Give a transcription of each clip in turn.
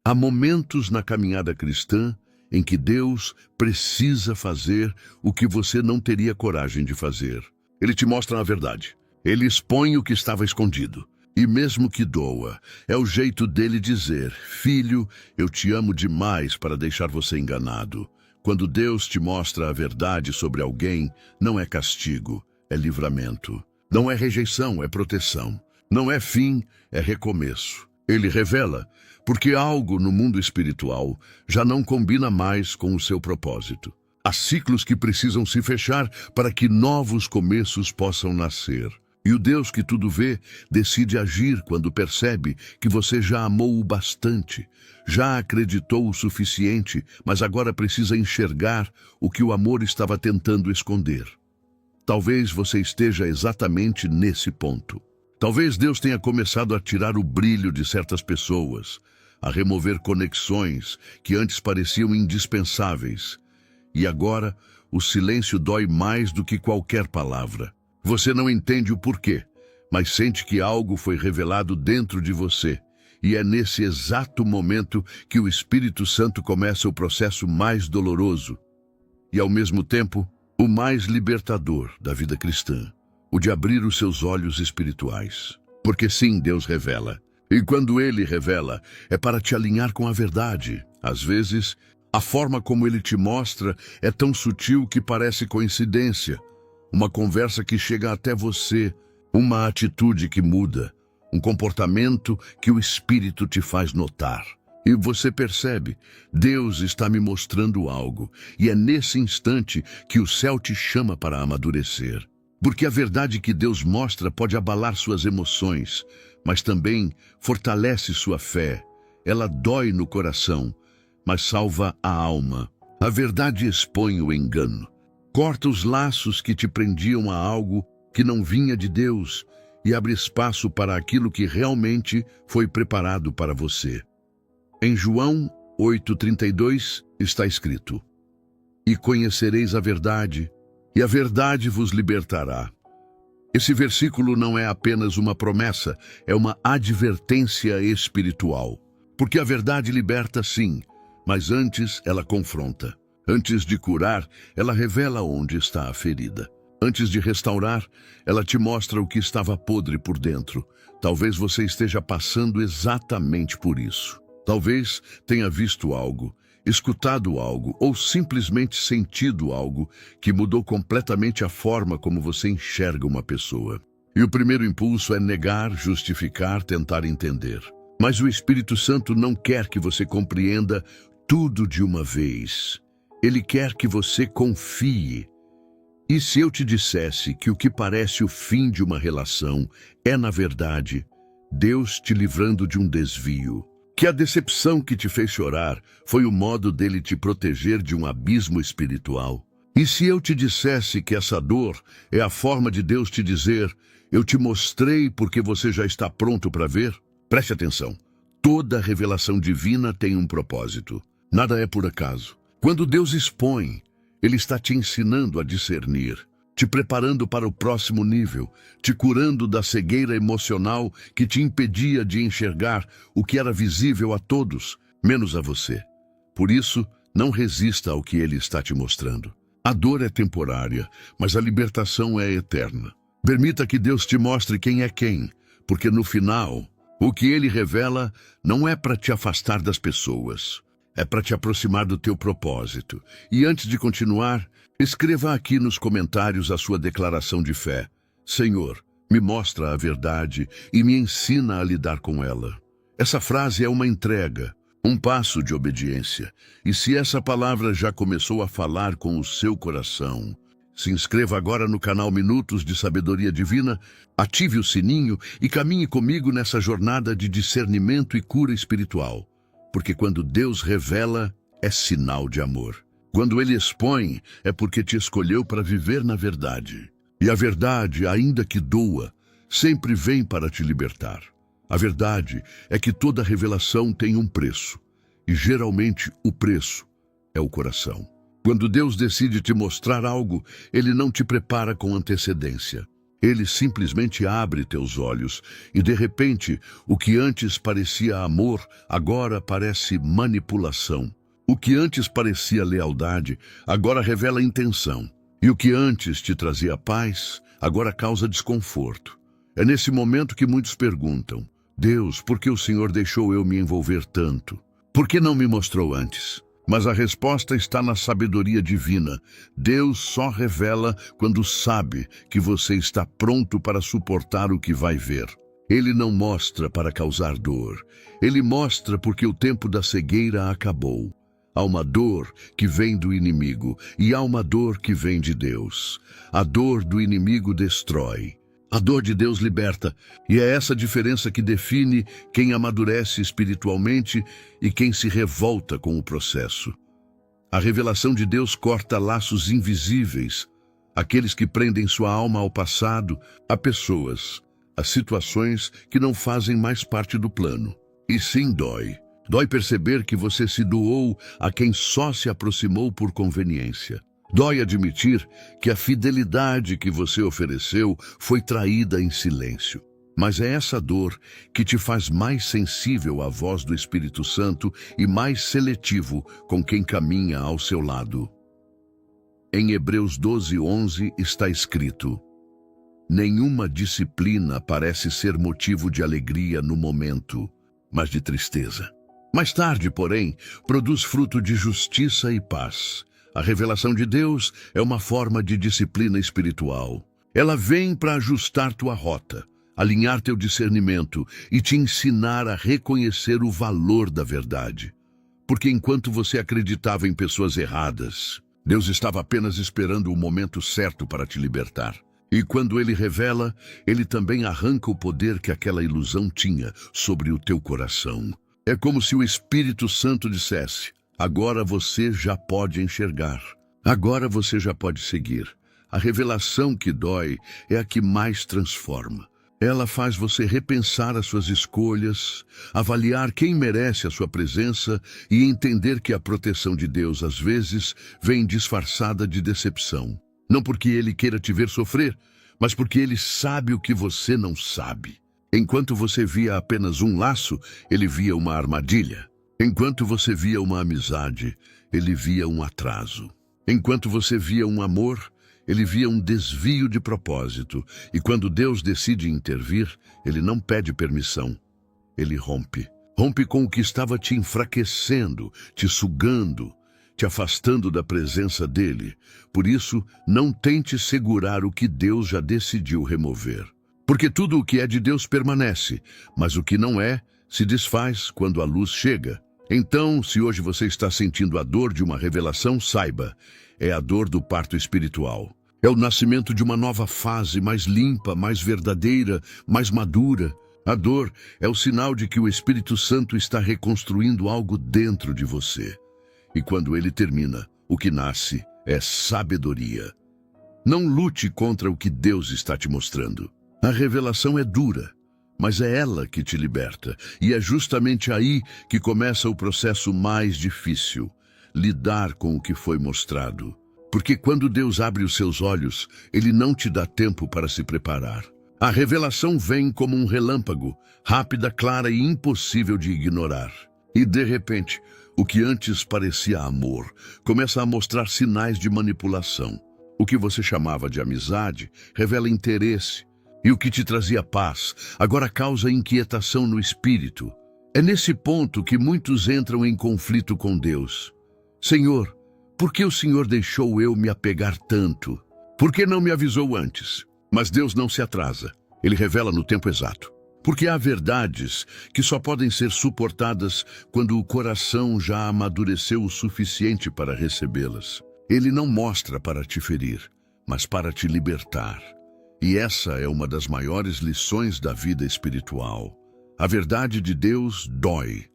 Há momentos na caminhada cristã em que Deus precisa fazer o que você não teria coragem de fazer. Ele te mostra a verdade. Ele expõe o que estava escondido. E mesmo que doa, é o jeito dele dizer: filho, eu te amo demais para deixar você enganado. Quando Deus te mostra a verdade sobre alguém, não é castigo, é livramento. Não é rejeição, é proteção. Não é fim, é recomeço. Ele revela, porque algo no mundo espiritual já não combina mais com o seu propósito. Há ciclos que precisam se fechar para que novos começos possam nascer. E o Deus que tudo vê decide agir quando percebe que você já amou o bastante, já acreditou o suficiente, mas agora precisa enxergar o que o amor estava tentando esconder. Talvez você esteja exatamente nesse ponto. Talvez Deus tenha começado a tirar o brilho de certas pessoas, a remover conexões que antes pareciam indispensáveis. E agora, o silêncio dói mais do que qualquer palavra. Você não entende o porquê, mas sente que algo foi revelado dentro de você. E é nesse exato momento que o Espírito Santo começa o processo mais doloroso e, ao mesmo tempo, o mais libertador da vida cristã, o de abrir os seus olhos espirituais. Porque sim, Deus revela. E quando Ele revela, é para te alinhar com a verdade. Às vezes, a forma como Ele te mostra é tão sutil que parece coincidência. Uma conversa que chega até você, uma atitude que muda, um comportamento que o Espírito te faz notar. E você percebe, Deus está me mostrando algo, e é nesse instante que o céu te chama para amadurecer. Porque a verdade que Deus mostra pode abalar suas emoções, mas também fortalece sua fé. Ela dói no coração, mas salva a alma. A verdade expõe o engano. Corta os laços que te prendiam a algo que não vinha de Deus e abre espaço para aquilo que realmente foi preparado para você. Em João 8,32 está escrito: e conhecereis a verdade, e a verdade vos libertará. Esse versículo não é apenas uma promessa, é uma advertência espiritual. Porque a verdade liberta sim, mas antes ela confronta. Antes de curar, ela revela onde está a ferida. Antes de restaurar, ela te mostra o que estava podre por dentro. Talvez você esteja passando exatamente por isso. Talvez tenha visto algo, escutado algo ou simplesmente sentido algo que mudou completamente a forma como você enxerga uma pessoa. E o primeiro impulso é negar, justificar, tentar entender. Mas o Espírito Santo não quer que você compreenda tudo de uma vez. Ele quer que você confie. E se eu te dissesse que o que parece o fim de uma relação é, na verdade, Deus te livrando de um desvio? Que a decepção que te fez chorar foi o modo dele te proteger de um abismo espiritual? E se eu te dissesse que essa dor é a forma de Deus te dizer: eu te mostrei porque você já está pronto para ver? Preste atenção. Toda revelação divina tem um propósito. Nada é por acaso. Quando Deus expõe, Ele está te ensinando a discernir, te preparando para o próximo nível, te curando da cegueira emocional que te impedia de enxergar o que era visível a todos, menos a você. Por isso, não resista ao que Ele está te mostrando. A dor é temporária, mas a libertação é eterna. Permita que Deus te mostre quem é quem, porque no final, o que Ele revela não é para te afastar das pessoas. É para te aproximar do teu propósito. E antes de continuar, escreva aqui nos comentários a sua declaração de fé. Senhor, me mostra a verdade e me ensina a lidar com ela. Essa frase é uma entrega, um passo de obediência. E se essa palavra já começou a falar com o seu coração, se inscreva agora no canal Minutos de Sabedoria Divina, ative o sininho e caminhe comigo nessa jornada de discernimento e cura espiritual. Porque quando Deus revela, é sinal de amor. Quando Ele expõe, é porque te escolheu para viver na verdade. E a verdade, ainda que doa, sempre vem para te libertar. A verdade é que toda revelação tem um preço. E geralmente o preço é o coração. Quando Deus decide te mostrar algo, Ele não te prepara com antecedência. Ele simplesmente abre teus olhos e, de repente, o que antes parecia amor, agora parece manipulação. O que antes parecia lealdade, agora revela intenção. E o que antes te trazia paz, agora causa desconforto. É nesse momento que muitos perguntam: Deus, por que o Senhor deixou eu me envolver tanto? Por que não me mostrou antes? Mas a resposta está na sabedoria divina. Deus só revela quando sabe que você está pronto para suportar o que vai ver. Ele não mostra para causar dor. Ele mostra porque o tempo da cegueira acabou. Há uma dor que vem do inimigo e há uma dor que vem de Deus. A dor do inimigo destrói. A dor de Deus liberta, e é essa diferença que define quem amadurece espiritualmente e quem se revolta com o processo. A revelação de Deus corta laços invisíveis, aqueles que prendem sua alma ao passado, a pessoas, a situações que não fazem mais parte do plano. E sim, dói. Dói perceber que você se doou a quem só se aproximou por conveniência. Dói admitir que a fidelidade que você ofereceu foi traída em silêncio. Mas é essa dor que te faz mais sensível à voz do Espírito Santo e mais seletivo com quem caminha ao seu lado. Em Hebreus 12:11 está escrito: nenhuma disciplina parece ser motivo de alegria no momento, mas de tristeza. Mais tarde, porém, produz fruto de justiça e paz. A revelação de Deus é uma forma de disciplina espiritual. Ela vem para ajustar tua rota, alinhar teu discernimento e te ensinar a reconhecer o valor da verdade. Porque enquanto você acreditava em pessoas erradas, Deus estava apenas esperando o momento certo para te libertar. E quando Ele revela, Ele também arranca o poder que aquela ilusão tinha sobre o teu coração. É como se o Espírito Santo dissesse: agora você já pode enxergar. Agora você já pode seguir. A revelação que dói é a que mais transforma. Ela faz você repensar as suas escolhas, avaliar quem merece a sua presença e entender que a proteção de Deus, às vezes, vem disfarçada de decepção. Não porque Ele queira te ver sofrer, mas porque Ele sabe o que você não sabe. Enquanto você via apenas um laço, Ele via uma armadilha. Enquanto você via uma amizade, Ele via um atraso. Enquanto você via um amor, Ele via um desvio de propósito. E quando Deus decide intervir, Ele não pede permissão. Ele rompe. Rompe com o que estava te enfraquecendo, te sugando, te afastando da presença dEle. Por isso, não tente segurar o que Deus já decidiu remover. Porque tudo o que é de Deus permanece, mas o que não é, se desfaz quando a luz chega. Então, se hoje você está sentindo a dor de uma revelação, saiba, é a dor do parto espiritual. É o nascimento de uma nova fase, mais limpa, mais verdadeira, mais madura. A dor é o sinal de que o Espírito Santo está reconstruindo algo dentro de você. E quando ele termina, o que nasce é sabedoria. Não lute contra o que Deus está te mostrando. A revelação é dura, mas é ela que te liberta. E é justamente aí que começa o processo mais difícil, lidar com o que foi mostrado. Porque quando Deus abre os seus olhos, Ele não te dá tempo para se preparar. A revelação vem como um relâmpago, rápida, clara e impossível de ignorar. E de repente, o que antes parecia amor, começa a mostrar sinais de manipulação. O que você chamava de amizade revela interesse. E o que te trazia paz, agora causa inquietação no espírito. É nesse ponto que muitos entram em conflito com Deus. Senhor, por que o Senhor deixou eu me apegar tanto? Por que não me avisou antes? Mas Deus não se atrasa. Ele revela no tempo exato. Porque há verdades que só podem ser suportadas quando o coração já amadureceu o suficiente para recebê-las. Ele não mostra para te ferir, mas para te libertar. E essa é uma das maiores lições da vida espiritual. A verdade de Deus dói,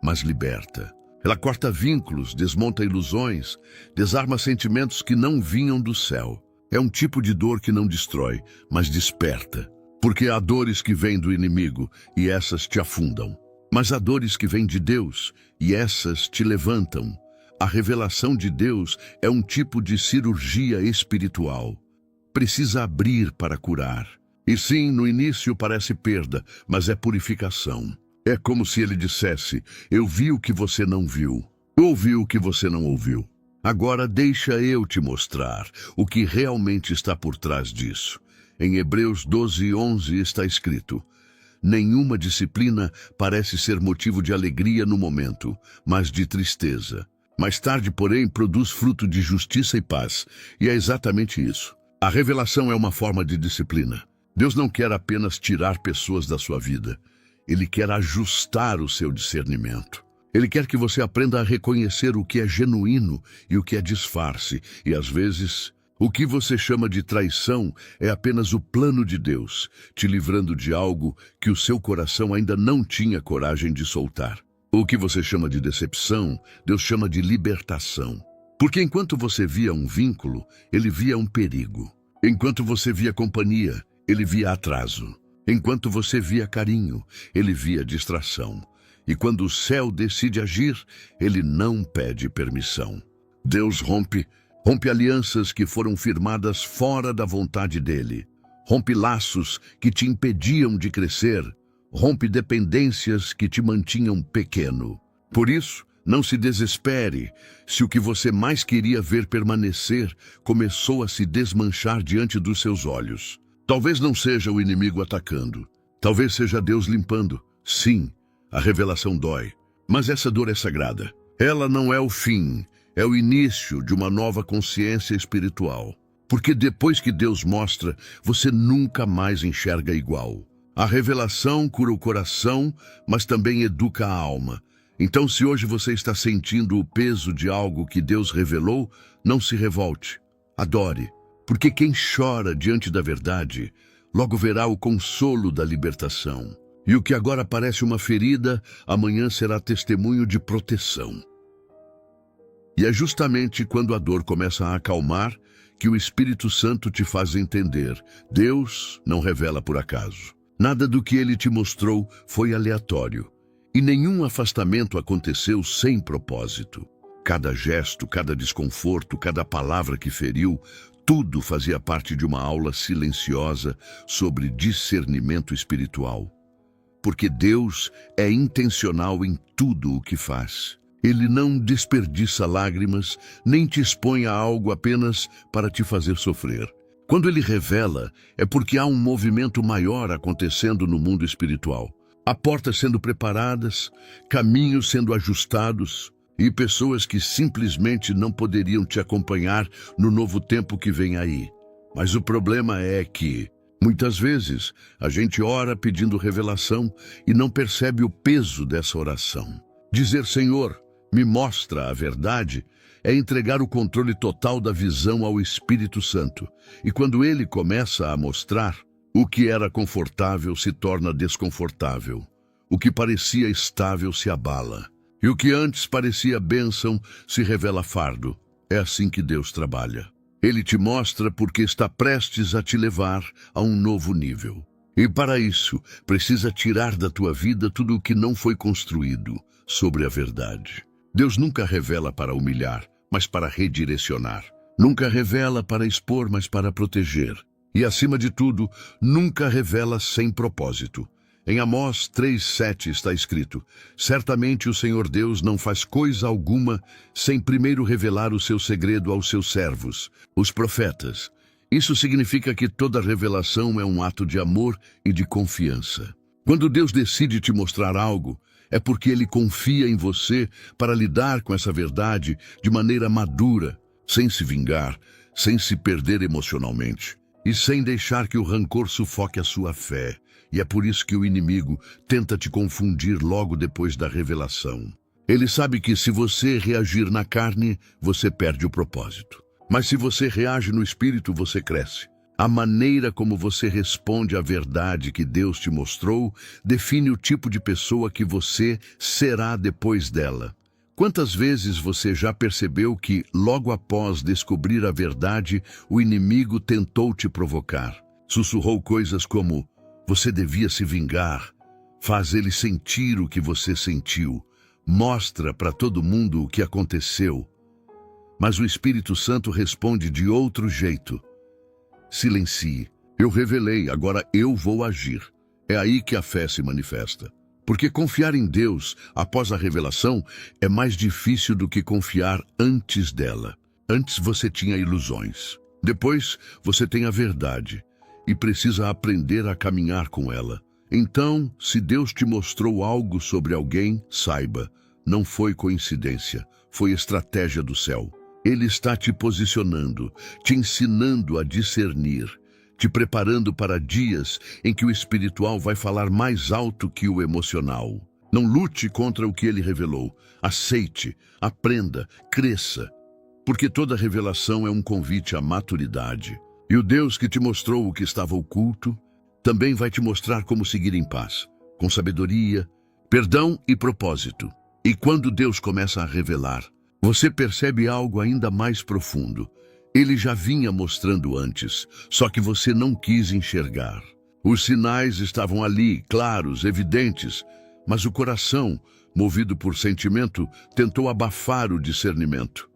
mas liberta. Ela corta vínculos, desmonta ilusões, desarma sentimentos que não vinham do céu. É um tipo de dor que não destrói, mas desperta. Porque há dores que vêm do inimigo e essas te afundam. Mas há dores que vêm de Deus e essas te levantam. A revelação de Deus é um tipo de cirurgia espiritual. Precisa abrir para curar. E sim, no início parece perda, mas é purificação. É como se ele dissesse: eu vi o que você não viu, ouvi o que você não ouviu. Agora deixa eu te mostrar o que realmente está por trás disso. Em Hebreus 12:11 está escrito: nenhuma disciplina parece ser motivo de alegria no momento, mas de tristeza. Mais tarde, porém, produz fruto de justiça e paz. E é exatamente isso. A revelação é uma forma de disciplina. Deus não quer apenas tirar pessoas da sua vida. Ele quer ajustar o seu discernimento. Ele quer que você aprenda a reconhecer o que é genuíno e o que é disfarce. E às vezes, o que você chama de traição é apenas o plano de Deus, te livrando de algo que o seu coração ainda não tinha coragem de soltar. O que você chama de decepção, Deus chama de libertação. Porque enquanto você via um vínculo, ele via um perigo. Enquanto você via companhia, ele via atraso. Enquanto você via carinho, ele via distração. E quando o céu decide agir, ele não pede permissão. Deus rompe alianças que foram firmadas fora da vontade dele. Rompe laços que te impediam de crescer. Rompe dependências que te mantinham pequeno. Por isso, não se desespere se o que você mais queria ver permanecer começou a se desmanchar diante dos seus olhos. Talvez não seja o inimigo atacando. Talvez seja Deus limpando. Sim, a revelação dói. Mas essa dor é sagrada. Ela não é o fim, é o início de uma nova consciência espiritual. Porque depois que Deus mostra, você nunca mais enxerga igual. A revelação cura o coração, mas também educa a alma. Então, se hoje você está sentindo o peso de algo que Deus revelou, não se revolte. Adore. Porque quem chora diante da verdade, logo verá o consolo da libertação. E o que agora parece uma ferida, amanhã será testemunho de proteção. E é justamente quando a dor começa a acalmar que o Espírito Santo te faz entender: Deus não revela por acaso. Nada do que ele te mostrou foi aleatório. E nenhum afastamento aconteceu sem propósito. Cada gesto, cada desconforto, cada palavra que feriu, tudo fazia parte de uma aula silenciosa sobre discernimento espiritual. Porque Deus é intencional em tudo o que faz. Ele não desperdiça lágrimas, nem te expõe a algo apenas para te fazer sofrer. Quando ele revela, é porque há um movimento maior acontecendo no mundo espiritual. Há portas sendo preparadas, caminhos sendo ajustados e pessoas que simplesmente não poderiam te acompanhar no novo tempo que vem aí. Mas o problema é que, muitas vezes, a gente ora pedindo revelação e não percebe o peso dessa oração. Dizer: Senhor, me mostra a verdade, é entregar o controle total da visão ao Espírito Santo. E quando ele começa a mostrar, o que era confortável se torna desconfortável. O que parecia estável se abala. E o que antes parecia bênção se revela fardo. É assim que Deus trabalha. Ele te mostra porque está prestes a te levar a um novo nível. E para isso, precisa tirar da tua vida tudo o que não foi construído sobre a verdade. Deus nunca revela para humilhar, mas para redirecionar. Nunca revela para expor, mas para proteger. E, acima de tudo, nunca revela sem propósito. Em Amós 3:7 está escrito: certamente o Senhor Deus não faz coisa alguma sem primeiro revelar o seu segredo aos seus servos, os profetas. Isso significa que toda revelação é um ato de amor e de confiança. Quando Deus decide te mostrar algo, é porque Ele confia em você para lidar com essa verdade de maneira madura, sem se vingar, sem se perder emocionalmente e sem deixar que o rancor sufoque a sua fé. E é por isso que o inimigo tenta te confundir logo depois da revelação. Ele sabe que se você reagir na carne, você perde o propósito. Mas se você reage no espírito, você cresce. A maneira como você responde à verdade que Deus te mostrou define o tipo de pessoa que você será depois dela. Quantas vezes você já percebeu que, logo após descobrir a verdade, o inimigo tentou te provocar? Sussurrou coisas como: você devia se vingar, faz ele sentir o que você sentiu, mostra para todo mundo o que aconteceu. Mas o Espírito Santo responde de outro jeito: silencie. Eu revelei, agora eu vou agir. É aí que a fé se manifesta. Porque confiar em Deus após a revelação é mais difícil do que confiar antes dela. Antes você tinha ilusões. Depois você tem a verdade e precisa aprender a caminhar com ela. Então, se Deus te mostrou algo sobre alguém, saiba, não foi coincidência, foi estratégia do céu. Ele está te posicionando, te ensinando a discernir, te preparando para dias em que o espiritual vai falar mais alto que o emocional. Não lute contra o que ele revelou. Aceite, aprenda, cresça. Porque toda revelação é um convite à maturidade. E o Deus que te mostrou o que estava oculto, também vai te mostrar como seguir em paz, com sabedoria, perdão e propósito. E quando Deus começa a revelar, você percebe algo ainda mais profundo. Ele já vinha mostrando antes, só que você não quis enxergar. Os sinais estavam ali, claros, evidentes, mas o coração, movido por sentimento, tentou abafar o discernimento.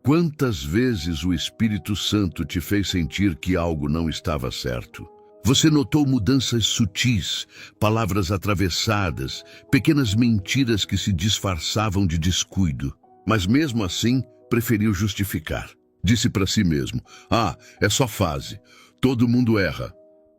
Quantas vezes o Espírito Santo te fez sentir que algo não estava certo? Você notou mudanças sutis, palavras atravessadas, pequenas mentiras que se disfarçavam de descuido. Mas mesmo assim, preferiu justificar. Disse para si mesmo, é só fase, todo mundo erra.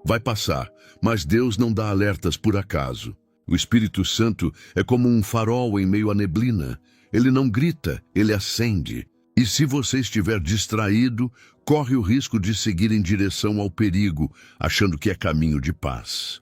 Vai passar, mas Deus não dá alertas por acaso. O Espírito Santo é como um farol em meio à neblina. Ele não grita, ele acende. E se você estiver distraído, corre o risco de seguir em direção ao perigo, achando que é caminho de paz.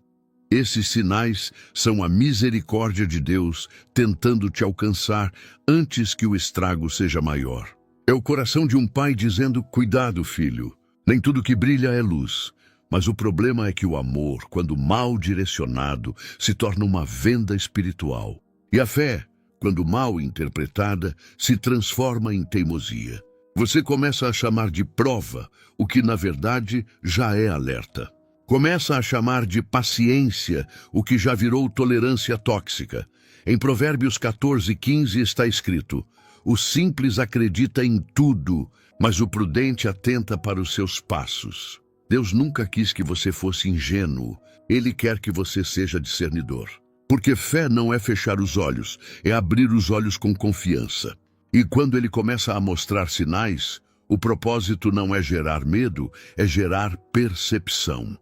Esses sinais são a misericórdia de Deus tentando te alcançar antes que o estrago seja maior. É o coração de um pai dizendo, cuidado, filho, nem tudo que brilha é luz. Mas o problema é que o amor, quando mal direcionado, se torna uma venda espiritual. E a fé, quando mal interpretada, se transforma em teimosia. Você começa a chamar de prova o que, na verdade, já é alerta. Começa a chamar de paciência o que já virou tolerância tóxica. Em Provérbios 14:15 está escrito, o simples acredita em tudo, mas o prudente atenta para os seus passos. Deus nunca quis que você fosse ingênuo. Ele quer que você seja discernidor. Porque fé não é fechar os olhos, é abrir os olhos com confiança. E quando ele começa a mostrar sinais, o propósito não é gerar medo, é gerar percepção.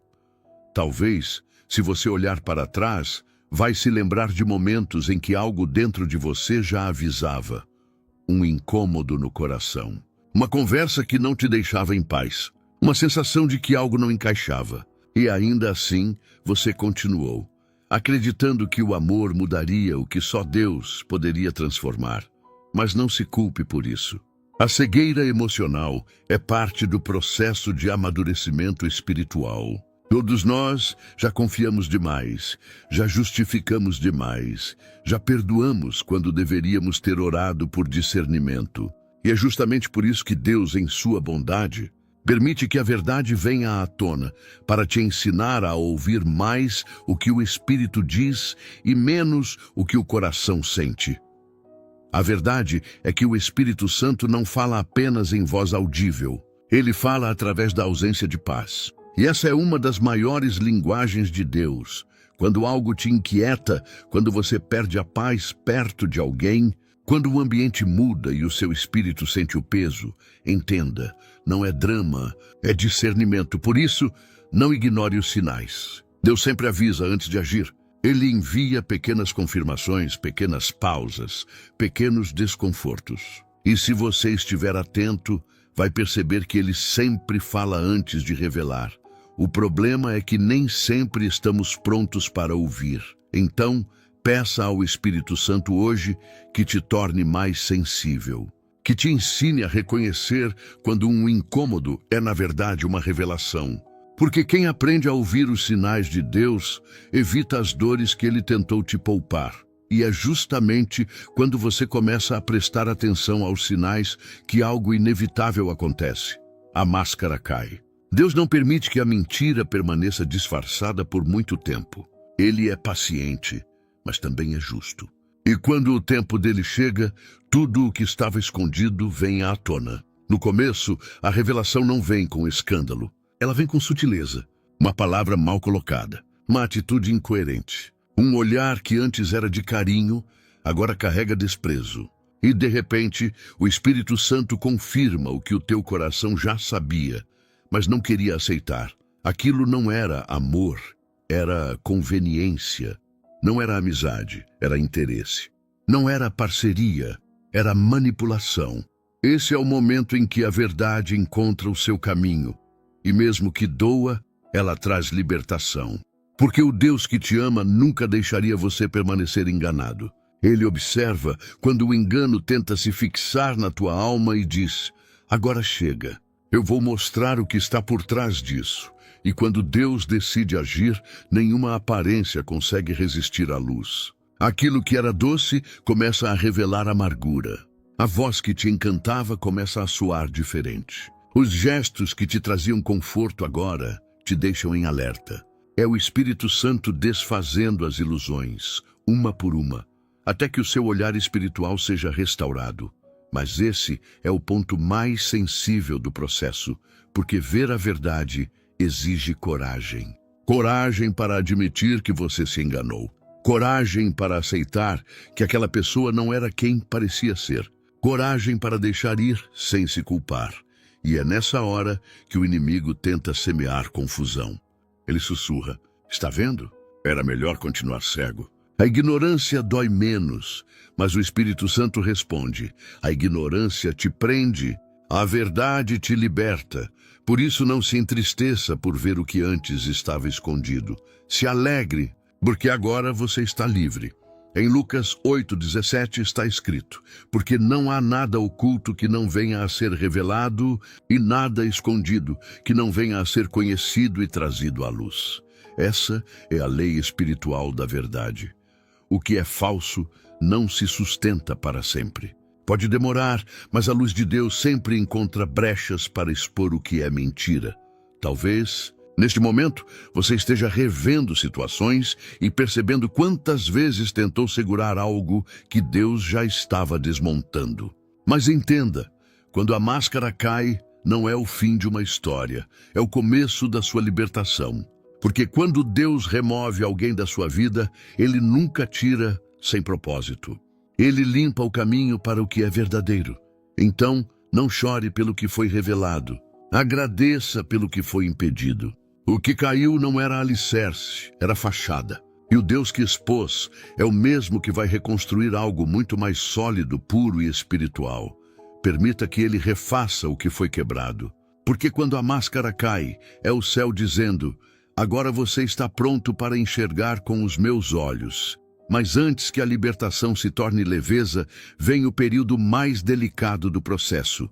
Talvez, se você olhar para trás, vai se lembrar de momentos em que algo dentro de você já avisava. Um incômodo no coração. Uma conversa que não te deixava em paz. Uma sensação de que algo não encaixava. E ainda assim, você continuou, acreditando que o amor mudaria o que só Deus poderia transformar. Mas não se culpe por isso. A cegueira emocional é parte do processo de amadurecimento espiritual. Todos nós já confiamos demais, já justificamos demais, já perdoamos quando deveríamos ter orado por discernimento. E é justamente por isso que Deus, em sua bondade, permite que a verdade venha à tona, para te ensinar a ouvir mais o que o Espírito diz e menos o que o coração sente. A verdade é que o Espírito Santo não fala apenas em voz audível. Ele fala através da ausência de paz. E essa é uma das maiores linguagens de Deus. Quando algo te inquieta, quando você perde a paz perto de alguém, quando o ambiente muda e o seu espírito sente o peso, entenda, não é drama, é discernimento. Por isso, não ignore os sinais. Deus sempre avisa antes de agir. Ele envia pequenas confirmações, pequenas pausas, pequenos desconfortos. E se você estiver atento, vai perceber que ele sempre fala antes de revelar. O problema é que nem sempre estamos prontos para ouvir. Então, peça ao Espírito Santo hoje que te torne mais sensível, que te ensine a reconhecer quando um incômodo é, na verdade, uma revelação. Porque quem aprende a ouvir os sinais de Deus evita as dores que ele tentou te poupar. E é justamente quando você começa a prestar atenção aos sinais que algo inevitável acontece. A máscara cai. Deus não permite que a mentira permaneça disfarçada por muito tempo. Ele é paciente, mas também é justo. E quando o tempo dele chega, tudo o que estava escondido vem à tona. No começo, a revelação não vem com escândalo. Ela vem com sutileza. uma palavra mal colocada, uma atitude incoerente, um olhar que antes era de carinho, agora carrega desprezo. E, de repente, o Espírito Santo confirma o que o teu coração já sabia, mas não queria aceitar. Aquilo não era amor, era conveniência. Não era amizade, era interesse. Não era parceria, era manipulação. Esse é o momento em que a verdade encontra o seu caminho. E mesmo que doa, ela traz libertação. Porque o Deus que te ama nunca deixaria você permanecer enganado. Ele observa quando o engano tenta se fixar na tua alma e diz: agora chega, eu vou mostrar o que está por trás disso. E quando Deus decide agir, nenhuma aparência consegue resistir à luz. Aquilo que era doce começa a revelar amargura. A voz que te encantava começa a soar diferente. Os gestos que te traziam conforto agora te deixam em alerta. É o Espírito Santo desfazendo as ilusões, uma por uma, até que o seu olhar espiritual seja restaurado. Mas esse é o ponto mais sensível do processo, porque ver a verdade exige coragem. Coragem para admitir que você se enganou. Coragem para aceitar que aquela pessoa não era quem parecia ser. Coragem para deixar ir sem se culpar. E é nessa hora que o inimigo tenta semear confusão. Ele sussurra: está vendo? Era melhor continuar cego. A ignorância dói menos, mas o Espírito Santo responde: a ignorância te prende, a verdade te liberta. Por isso não se entristeça por ver o que antes estava escondido. Se alegre, porque agora você está livre. Em Lucas 8,17 está escrito: porque não há nada oculto que não venha a ser revelado e nada escondido que não venha a ser conhecido e trazido à luz. Essa é a lei espiritual da verdade. O que é falso não se sustenta para sempre. Pode demorar, mas a luz de Deus sempre encontra brechas para expor o que é mentira. Talvez, neste momento, você esteja revendo situações e percebendo quantas vezes tentou segurar algo que Deus já estava desmontando. Mas entenda, quando a máscara cai, não é o fim de uma história, é o começo da sua libertação. Porque quando Deus remove alguém da sua vida, Ele nunca tira sem propósito. Ele limpa o caminho para o que é verdadeiro. Então, não chore pelo que foi revelado. Agradeça pelo que foi impedido. O que caiu não era alicerce, era fachada. E o Deus que expôs é o mesmo que vai reconstruir algo muito mais sólido, puro e espiritual. Permita que Ele refaça o que foi quebrado. Porque quando a máscara cai, é o céu dizendo: agora você está pronto para enxergar com os meus olhos. Mas antes que a libertação se torne leveza, vem o período mais delicado do processo,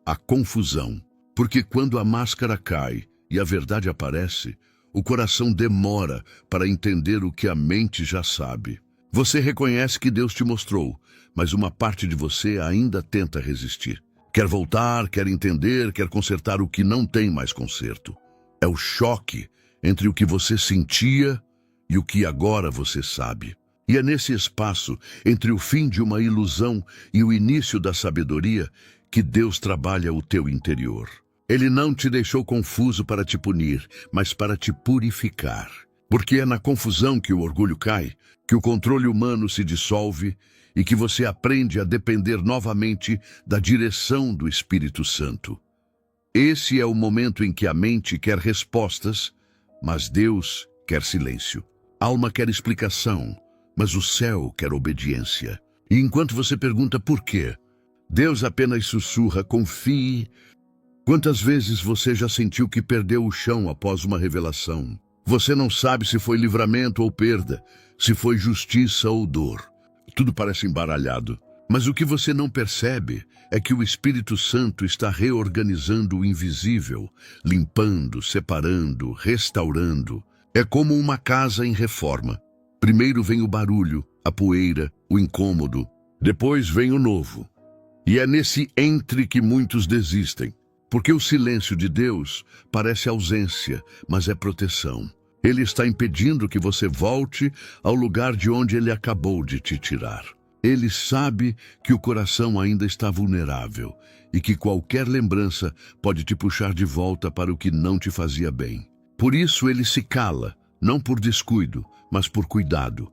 a confusão. Porque quando a máscara cai e a verdade aparece, o coração demora para entender o que a mente já sabe. Você reconhece que Deus te mostrou, mas uma parte de você ainda tenta resistir. Quer voltar, quer entender, quer consertar o que não tem mais conserto. É o choque entre o que você sentia e o que agora você sabe. E é nesse espaço, entre o fim de uma ilusão e o início da sabedoria, que Deus trabalha o teu interior. Ele não te deixou confuso para te punir, mas para te purificar. Porque é na confusão que o orgulho cai, que o controle humano se dissolve e que você aprende a depender novamente da direção do Espírito Santo. Esse é o momento em que a mente quer respostas, mas Deus quer silêncio. A alma quer explicação, mas o céu quer obediência. E enquanto você pergunta por quê, Deus apenas sussurra: confie. Quantas vezes você já sentiu que perdeu o chão após uma revelação? Você não sabe se foi livramento ou perda, se foi justiça ou dor. Tudo parece embaralhado. Mas o que você não percebe é que o Espírito Santo está reorganizando o invisível, limpando, separando, restaurando. É como uma casa em reforma. Primeiro vem o barulho, a poeira, o incômodo. Depois vem o novo. E é nesse entre que muitos desistem. Porque o silêncio de Deus parece ausência, mas é proteção. Ele está impedindo que você volte ao lugar de onde Ele acabou de te tirar. Ele sabe que o coração ainda está vulnerável e que qualquer lembrança pode te puxar de volta para o que não te fazia bem. Por isso ele se cala, não por descuido, mas por cuidado.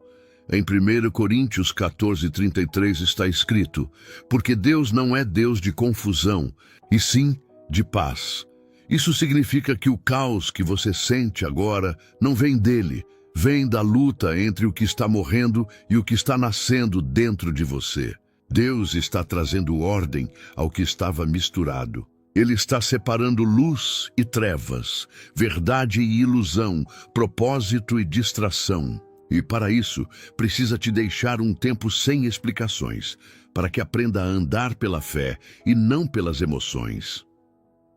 Em 1 Coríntios 14:33 está escrito: porque Deus não é Deus de confusão, e sim de paz. Isso significa que o caos que você sente agora não vem dele, vem da luta entre o que está morrendo e o que está nascendo dentro de você. Deus está trazendo ordem ao que estava misturado. Ele está separando luz e trevas, verdade e ilusão, propósito e distração. E para isso, precisa te deixar um tempo sem explicações, para que aprenda a andar pela fé e não pelas emoções.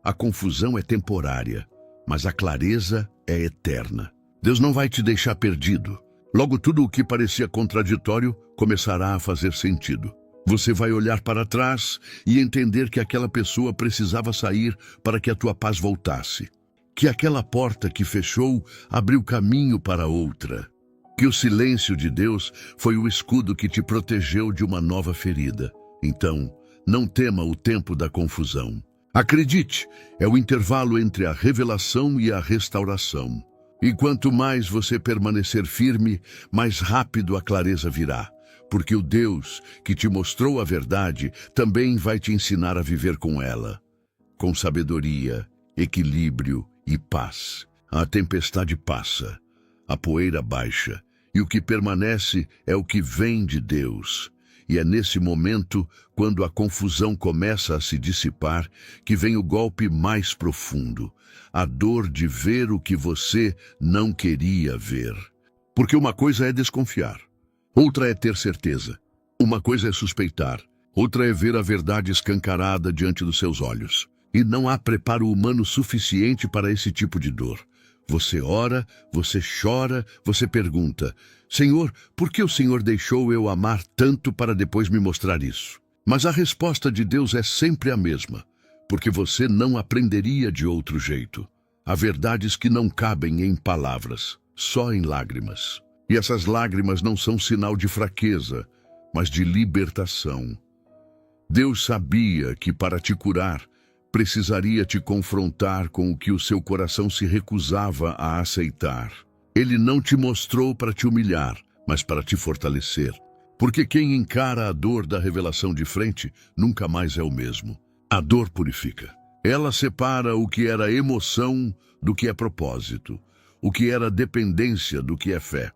A confusão é temporária, mas a clareza é eterna. Deus não vai te deixar perdido. Logo tudo o que parecia contraditório começará a fazer sentido. Você vai olhar para trás e entender que aquela pessoa precisava sair para que a tua paz voltasse. Que aquela porta que fechou abriu caminho para outra. Que o silêncio de Deus foi o escudo que te protegeu de uma nova ferida. Então, não tema o tempo da confusão. Acredite, é o intervalo entre a revelação e a restauração. E quanto mais você permanecer firme, mais rápido a clareza virá. Porque o Deus que te mostrou a verdade também vai te ensinar a viver com ela. Com sabedoria, equilíbrio e paz. A tempestade passa, a poeira baixa, e o que permanece é o que vem de Deus. E é nesse momento, quando a confusão começa a se dissipar, que vem o golpe mais profundo, a dor de ver o que você não queria ver. Porque uma coisa é desconfiar, outra é ter certeza. Uma coisa é suspeitar, outra é ver a verdade escancarada diante dos seus olhos. E não há preparo humano suficiente para esse tipo de dor. Você ora, você chora, você pergunta: Senhor, por que o Senhor deixou eu amar tanto para depois me mostrar isso? Mas a resposta de Deus é sempre a mesma, porque você não aprenderia de outro jeito. Há verdades que não cabem em palavras, só em lágrimas. E essas lágrimas não são sinal de fraqueza, mas de libertação. Deus sabia que para te curar, precisaria te confrontar com o que o seu coração se recusava a aceitar. Ele não te mostrou para te humilhar, mas para te fortalecer. Porque quem encara a dor da revelação de frente, nunca mais é o mesmo. A dor purifica. Ela separa o que era emoção do que é propósito, o que era dependência do que é fé.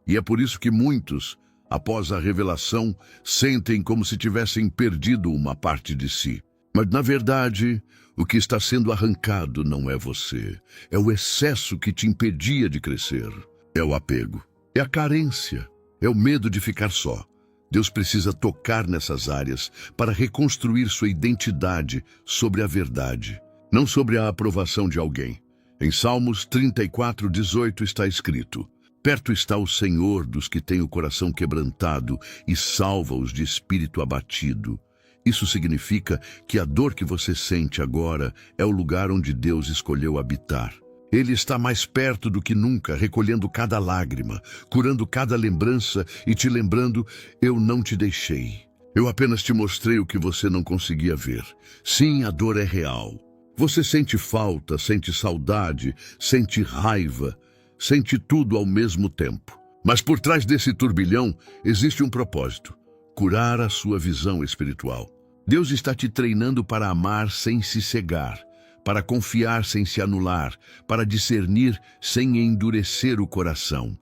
E é por isso que muitos, após a revelação, sentem como se tivessem perdido uma parte de si. Mas, na verdade, o que está sendo arrancado não é você. É o excesso que te impedia de crescer. É o apego. É a carência. É o medo de ficar só. Deus precisa tocar nessas áreas para reconstruir sua identidade sobre a verdade, não sobre a aprovação de alguém. Em Salmos 34:18 está escrito: perto está o Senhor dos que têm o coração quebrantado e salva-os de espírito abatido. Isso significa que a dor que você sente agora é o lugar onde Deus escolheu habitar. Ele está mais perto do que nunca, recolhendo cada lágrima, curando cada lembrança e te lembrando: eu não te deixei. Eu apenas te mostrei o que você não conseguia ver. Sim, a dor é real. Você sente falta, sente saudade, sente raiva, sente tudo ao mesmo tempo. Mas por trás desse turbilhão existe um propósito: curar a sua visão espiritual. Deus está te treinando para amar sem se cegar, para confiar sem se anular, para discernir sem endurecer o coração.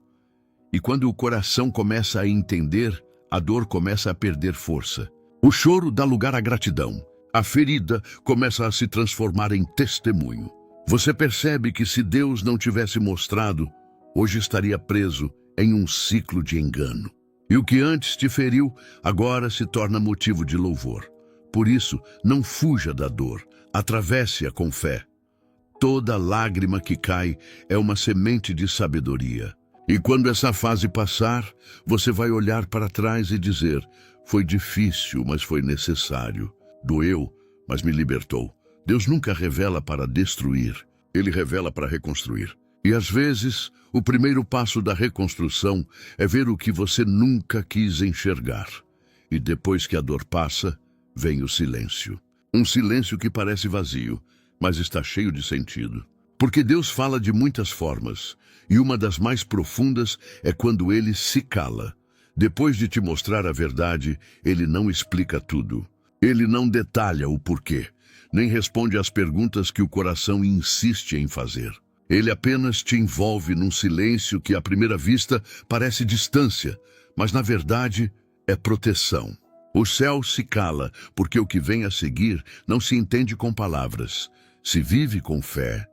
E quando o coração começa a entender, a dor começa a perder força. O choro dá lugar à gratidão. A ferida começa a se transformar em testemunho. Você percebe que se Deus não tivesse mostrado, hoje estaria preso em um ciclo de engano. E o que antes te feriu, agora se torna motivo de louvor. Por isso, não fuja da dor, atravesse-a com fé. Toda lágrima que cai é uma semente de sabedoria. E quando essa fase passar, você vai olhar para trás e dizer: foi difícil, mas foi necessário. Doeu, mas me libertou. Deus nunca revela para destruir, Ele revela para reconstruir. E às vezes, o primeiro passo da reconstrução é ver o que você nunca quis enxergar. E depois que a dor passa, vem o silêncio. Um silêncio que parece vazio, mas está cheio de sentido. Porque Deus fala de muitas formas, e uma das mais profundas é quando ele se cala. Depois de te mostrar a verdade, ele não explica tudo. Ele não detalha o porquê, nem responde às perguntas que o coração insiste em fazer. Ele apenas te envolve num silêncio que à primeira vista parece distância, mas na verdade é proteção. O céu se cala, porque o que vem a seguir não se entende com palavras, se vive com fé.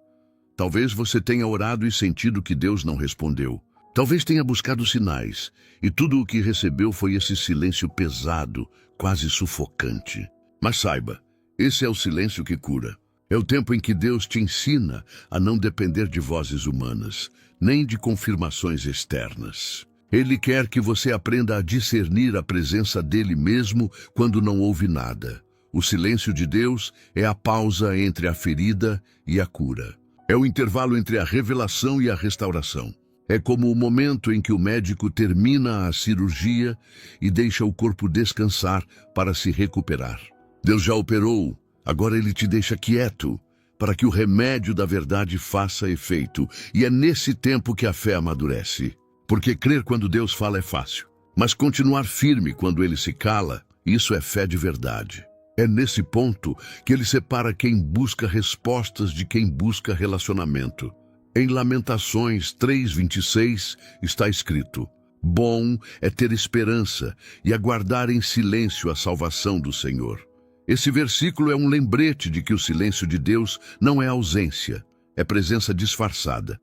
Talvez você tenha orado e sentido que Deus não respondeu. Talvez tenha buscado sinais, e tudo o que recebeu foi esse silêncio pesado, quase sufocante. Mas saiba, esse é o silêncio que cura. É o tempo em que Deus te ensina a não depender de vozes humanas, nem de confirmações externas. Ele quer que você aprenda a discernir a presença dele mesmo quando não ouve nada. O silêncio de Deus é a pausa entre a ferida e a cura. É o intervalo entre a revelação e a restauração. É como o momento em que o médico termina a cirurgia e deixa o corpo descansar para se recuperar. Deus já operou, agora ele te deixa quieto, para que o remédio da verdade faça efeito. E é nesse tempo que a fé amadurece. Porque crer quando Deus fala é fácil, mas continuar firme quando ele se cala, isso é fé de verdade. É nesse ponto que ele separa quem busca respostas de quem busca relacionamento. Em Lamentações 3:26 está escrito: bom é ter esperança e aguardar em silêncio a salvação do Senhor. Esse versículo é um lembrete de que o silêncio de Deus não é ausência, é presença disfarçada.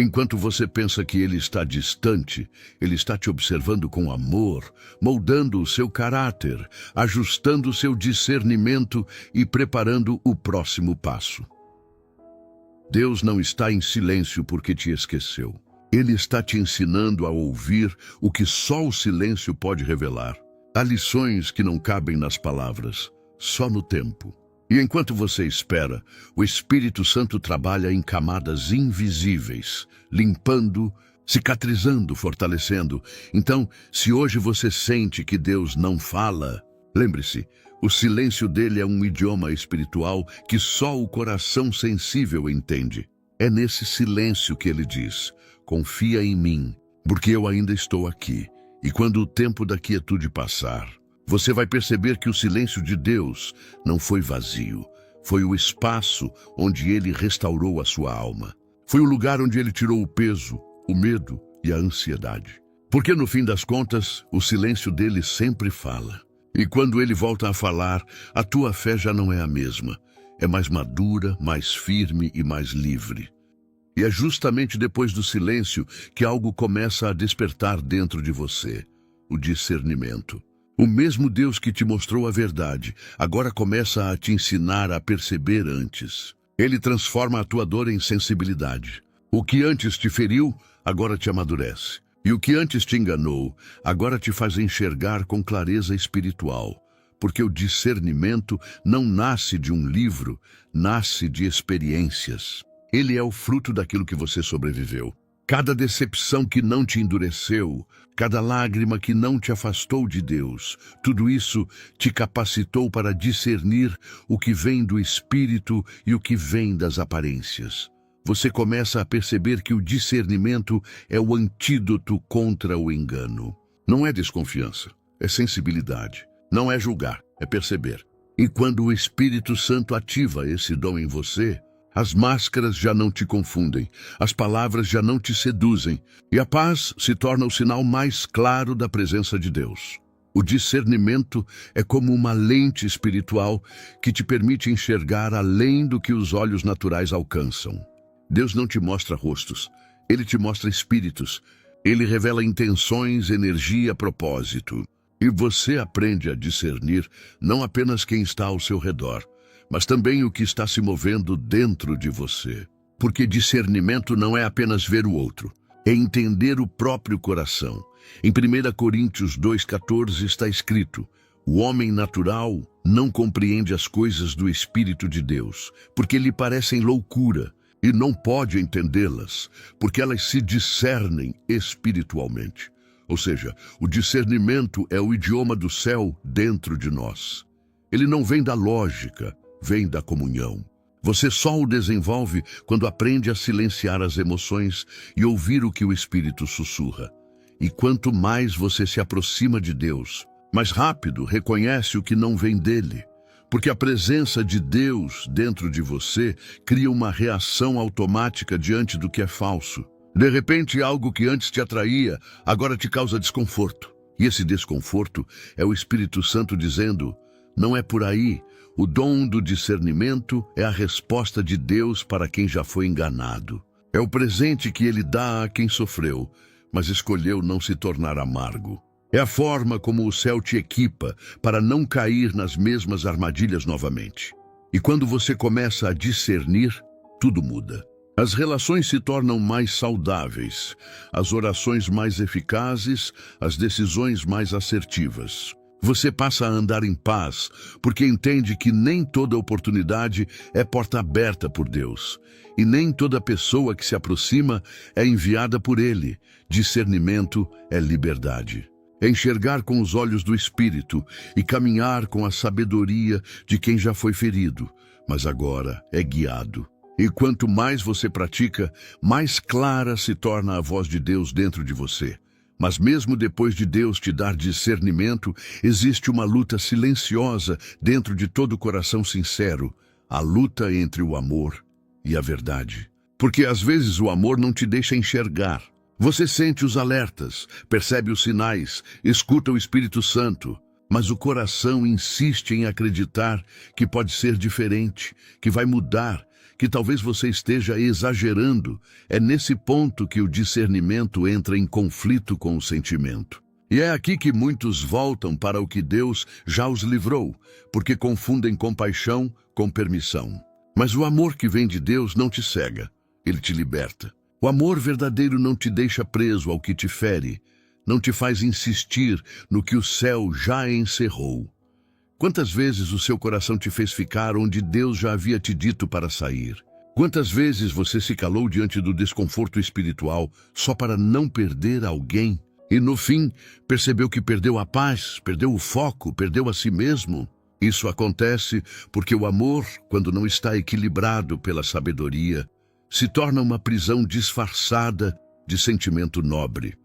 Enquanto você pensa que ele está distante, ele está te observando com amor, moldando o seu caráter, ajustando o seu discernimento e preparando o próximo passo. Deus não está em silêncio porque te esqueceu. Ele está te ensinando a ouvir o que só o silêncio pode revelar. Há lições que não cabem nas palavras, só no tempo. E enquanto você espera, o Espírito Santo trabalha em camadas invisíveis, limpando, cicatrizando, fortalecendo. Então, se hoje você sente que Deus não fala, lembre-se, o silêncio dele é um idioma espiritual que só o coração sensível entende. É nesse silêncio que ele diz: confia em mim, porque eu ainda estou aqui. E quando o tempo da quietude passar, você vai perceber que o silêncio de Deus não foi vazio. Foi o espaço onde ele restaurou a sua alma. Foi o lugar onde ele tirou o peso, o medo e a ansiedade. Porque no fim das contas, o silêncio dele sempre fala. E quando ele volta a falar, a tua fé já não é a mesma. É mais madura, mais firme e mais livre. E é justamente depois do silêncio que algo começa a despertar dentro de você: o discernimento. O mesmo Deus que te mostrou a verdade, agora começa a te ensinar a perceber antes. Ele transforma a tua dor em sensibilidade. O que antes te feriu, agora te amadurece. E o que antes te enganou, agora te faz enxergar com clareza espiritual. Porque o discernimento não nasce de um livro, nasce de experiências. Ele é o fruto daquilo que você sobreviveu. Cada decepção que não te endureceu, cada lágrima que não te afastou de Deus, tudo isso te capacitou para discernir o que vem do Espírito e o que vem das aparências. Você começa a perceber que o discernimento é o antídoto contra o engano. Não é desconfiança, é sensibilidade. Não é julgar, é perceber. E quando o Espírito Santo ativa esse dom em você, as máscaras já não te confundem, as palavras já não te seduzem, e a paz se torna o sinal mais claro da presença de Deus. O discernimento é como uma lente espiritual que te permite enxergar além do que os olhos naturais alcançam. Deus não te mostra rostos, ele te mostra espíritos. Ele revela intenções, energia, propósito. E você aprende a discernir não apenas quem está ao seu redor, mas também o que está se movendo dentro de você. Porque discernimento não é apenas ver o outro, é entender o próprio coração. Em 1 Coríntios 2,14 está escrito: o homem natural não compreende as coisas do Espírito de Deus, porque lhe parecem loucura, e não pode entendê-las, porque elas se discernem espiritualmente. Ou seja, o discernimento é o idioma do céu dentro de nós. Ele não vem da lógica, vem da comunhão. Você só o desenvolve quando aprende a silenciar as emoções e ouvir o que o Espírito sussurra. E quanto mais você se aproxima de Deus, mais rápido reconhece o que não vem dele. Porque a presença de Deus dentro de você cria uma reação automática diante do que é falso. De repente, algo que antes te atraía, agora te causa desconforto. E esse desconforto é o Espírito Santo dizendo: não é por aí. O dom do discernimento é a resposta de Deus para quem já foi enganado. É o presente que ele dá a quem sofreu, mas escolheu não se tornar amargo. É a forma como o céu te equipa para não cair nas mesmas armadilhas novamente. E quando você começa a discernir, tudo muda. As relações se tornam mais saudáveis, as orações mais eficazes, as decisões mais assertivas. Você passa a andar em paz, porque entende que nem toda oportunidade é porta aberta por Deus, e nem toda pessoa que se aproxima é enviada por Ele. Discernimento é liberdade. É enxergar com os olhos do Espírito e caminhar com a sabedoria de quem já foi ferido, mas agora é guiado. E quanto mais você pratica, mais clara se torna a voz de Deus dentro de você. Mas mesmo depois de Deus te dar discernimento, existe uma luta silenciosa dentro de todo coração sincero, a luta entre o amor e a verdade. Porque às vezes o amor não te deixa enxergar. Você sente os alertas, percebe os sinais, escuta o Espírito Santo, mas o coração insiste em acreditar que pode ser diferente, que vai mudar, que talvez você esteja exagerando. É nesse ponto que o discernimento entra em conflito com o sentimento. E é aqui que muitos voltam para o que Deus já os livrou, porque confundem compaixão com permissão. Mas o amor que vem de Deus não te cega, ele te liberta. O amor verdadeiro não te deixa preso ao que te fere, não te faz insistir no que o céu já encerrou. Quantas vezes o seu coração te fez ficar onde Deus já havia te dito para sair? Quantas vezes você se calou diante do desconforto espiritual só para não perder alguém? E no fim, percebeu que perdeu a paz, perdeu o foco, perdeu a si mesmo? Isso acontece porque o amor, quando não está equilibrado pela sabedoria, se torna uma prisão disfarçada de sentimento nobre.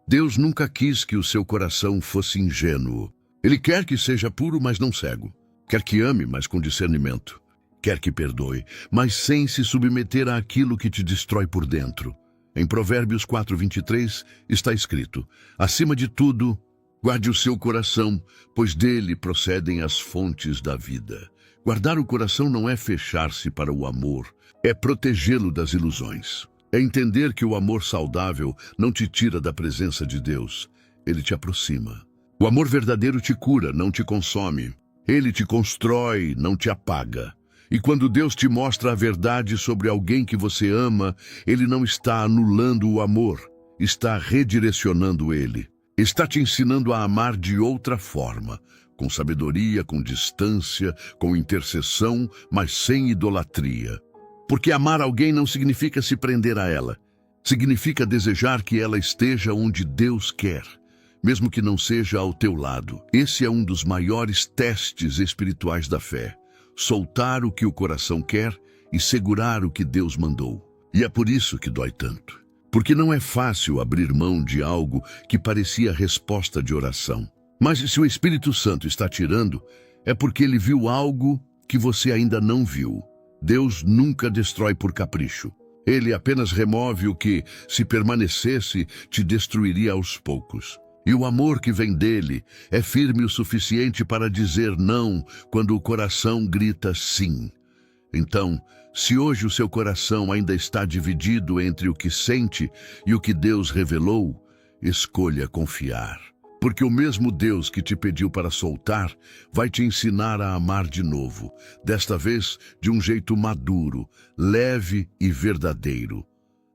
Deus nunca quis que o seu coração fosse ingênuo. Ele quer que seja puro, mas não cego. Quer que ame, mas com discernimento. Quer que perdoe, mas sem se submeter àquilo que te destrói por dentro. Em Provérbios 4:23 está escrito: acima de tudo, guarde o seu coração, pois dele procedem as fontes da vida. Guardar o coração não é fechar-se para o amor, é protegê-lo das ilusões. É entender que o amor saudável não te tira da presença de Deus, ele te aproxima. O amor verdadeiro te cura, não te consome. Ele te constrói, não te apaga. E quando Deus te mostra a verdade sobre alguém que você ama, ele não está anulando o amor, está redirecionando ele. Está te ensinando a amar de outra forma, com sabedoria, com distância, com intercessão, mas sem idolatria. Porque amar alguém não significa se prender a ela. Significa desejar que ela esteja onde Deus quer, mesmo que não seja ao teu lado. Esse é um dos maiores testes espirituais da fé. Soltar o que o coração quer e segurar o que Deus mandou. E é por isso que dói tanto. Porque não é fácil abrir mão de algo que parecia resposta de oração. Mas se o Espírito Santo está tirando, é porque ele viu algo que você ainda não viu. Deus nunca destrói por capricho. Ele apenas remove o que, se permanecesse, te destruiria aos poucos. E o amor que vem dele é firme o suficiente para dizer não quando o coração grita sim. Então, se hoje o seu coração ainda está dividido entre o que sente e o que Deus revelou, escolha confiar. Porque o mesmo Deus que te pediu para soltar vai te ensinar a amar de novo, desta vez de um jeito maduro, leve e verdadeiro.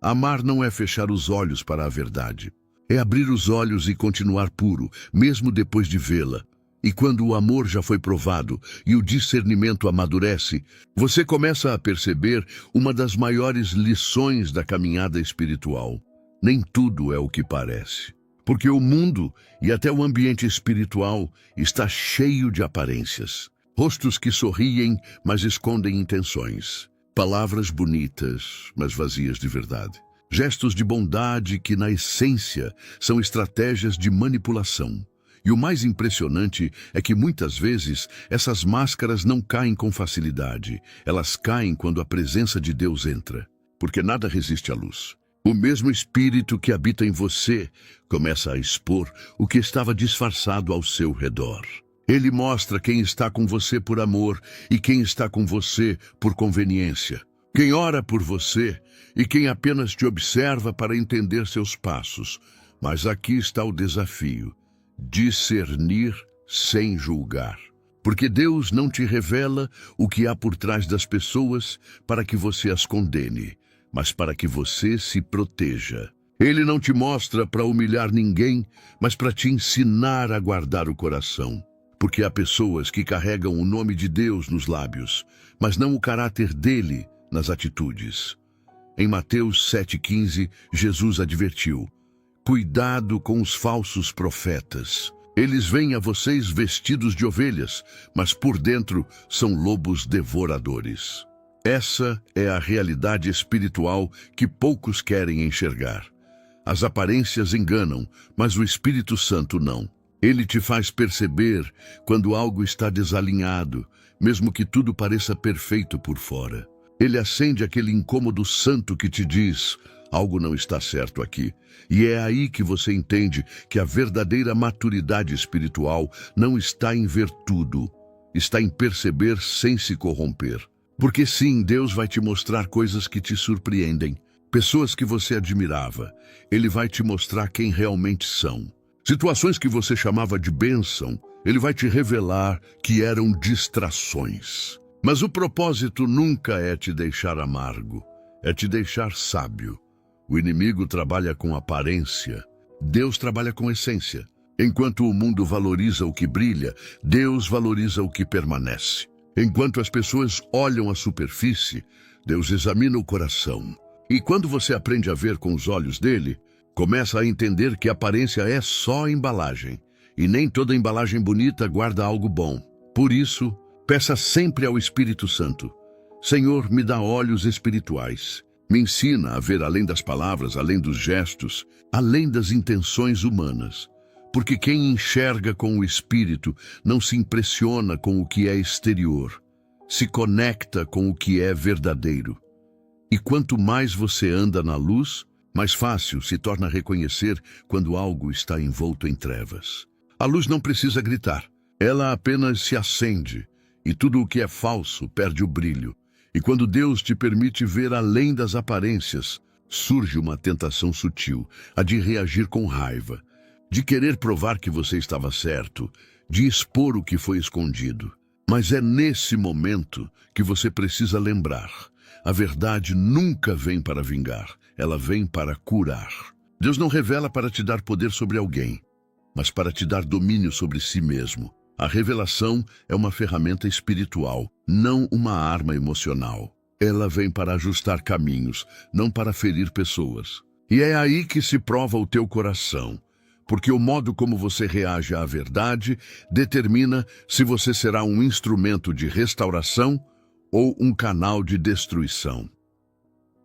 Amar não é fechar os olhos para a verdade. É abrir os olhos e continuar puro, mesmo depois de vê-la. E quando o amor já foi provado e o discernimento amadurece, você começa a perceber uma das maiores lições da caminhada espiritual. Nem tudo é o que parece. Porque o mundo e até o ambiente espiritual está cheio de aparências. Rostos que sorriem, mas escondem intenções. Palavras bonitas, mas vazias de verdade. Gestos de bondade que, na essência, são estratégias de manipulação. E o mais impressionante é que, muitas vezes, essas máscaras não caem com facilidade. Elas caem quando a presença de Deus entra. Porque nada resiste à luz. O mesmo Espírito que habita em você começa a expor o que estava disfarçado ao seu redor. Ele mostra quem está com você por amor e quem está com você por conveniência. Quem ora por você e quem apenas te observa para entender seus passos. Mas aqui está o desafio: discernir sem julgar. Porque Deus não te revela o que há por trás das pessoas para que você as condene, mas para que você se proteja. Ele não te mostra para humilhar ninguém, mas para te ensinar a guardar o coração. Porque há pessoas que carregam o nome de Deus nos lábios, mas não o caráter dele nas atitudes. Em Mateus 7,15, Jesus advertiu: cuidado com os falsos profetas. Eles vêm a vocês vestidos de ovelhas, mas por dentro são lobos devoradores. Essa é a realidade espiritual que poucos querem enxergar. As aparências enganam, mas o Espírito Santo não. Ele te faz perceber quando algo está desalinhado, mesmo que tudo pareça perfeito por fora. Ele acende aquele incômodo santo que te diz: algo não está certo aqui. E é aí que você entende que a verdadeira maturidade espiritual não está em ver tudo, está em perceber sem se corromper. Porque sim, Deus vai te mostrar coisas que te surpreendem, pessoas que você admirava. Ele vai te mostrar quem realmente são. Situações que você chamava de bênção, Ele vai te revelar que eram distrações. Mas o propósito nunca é te deixar amargo, é te deixar sábio. O inimigo trabalha com aparência, Deus trabalha com essência. Enquanto o mundo valoriza o que brilha, Deus valoriza o que permanece. Enquanto as pessoas olham a superfície, Deus examina o coração. E quando você aprende a ver com os olhos dele, começa a entender que a aparência é só embalagem. E nem toda embalagem bonita guarda algo bom. Por isso, peça sempre ao Espírito Santo: Senhor, me dá olhos espirituais. Me ensina a ver além das palavras, além dos gestos, além das intenções humanas. Porque quem enxerga com o Espírito não se impressiona com o que é exterior, se conecta com o que é verdadeiro. E quanto mais você anda na luz, mais fácil se torna reconhecer quando algo está envolto em trevas. A luz não precisa gritar, ela apenas se acende, e tudo o que é falso perde o brilho. E quando Deus te permite ver além das aparências, surge uma tentação sutil, a de reagir com raiva, de querer provar que você estava certo, de expor o que foi escondido. Mas é nesse momento que você precisa lembrar: a verdade nunca vem para vingar, ela vem para curar. Deus não revela para te dar poder sobre alguém, mas para te dar domínio sobre si mesmo. A revelação é uma ferramenta espiritual, não uma arma emocional. Ela vem para ajustar caminhos, não para ferir pessoas. E é aí que se prova o teu coração, porque o modo como você reage à verdade determina se você será um instrumento de restauração ou um canal de destruição.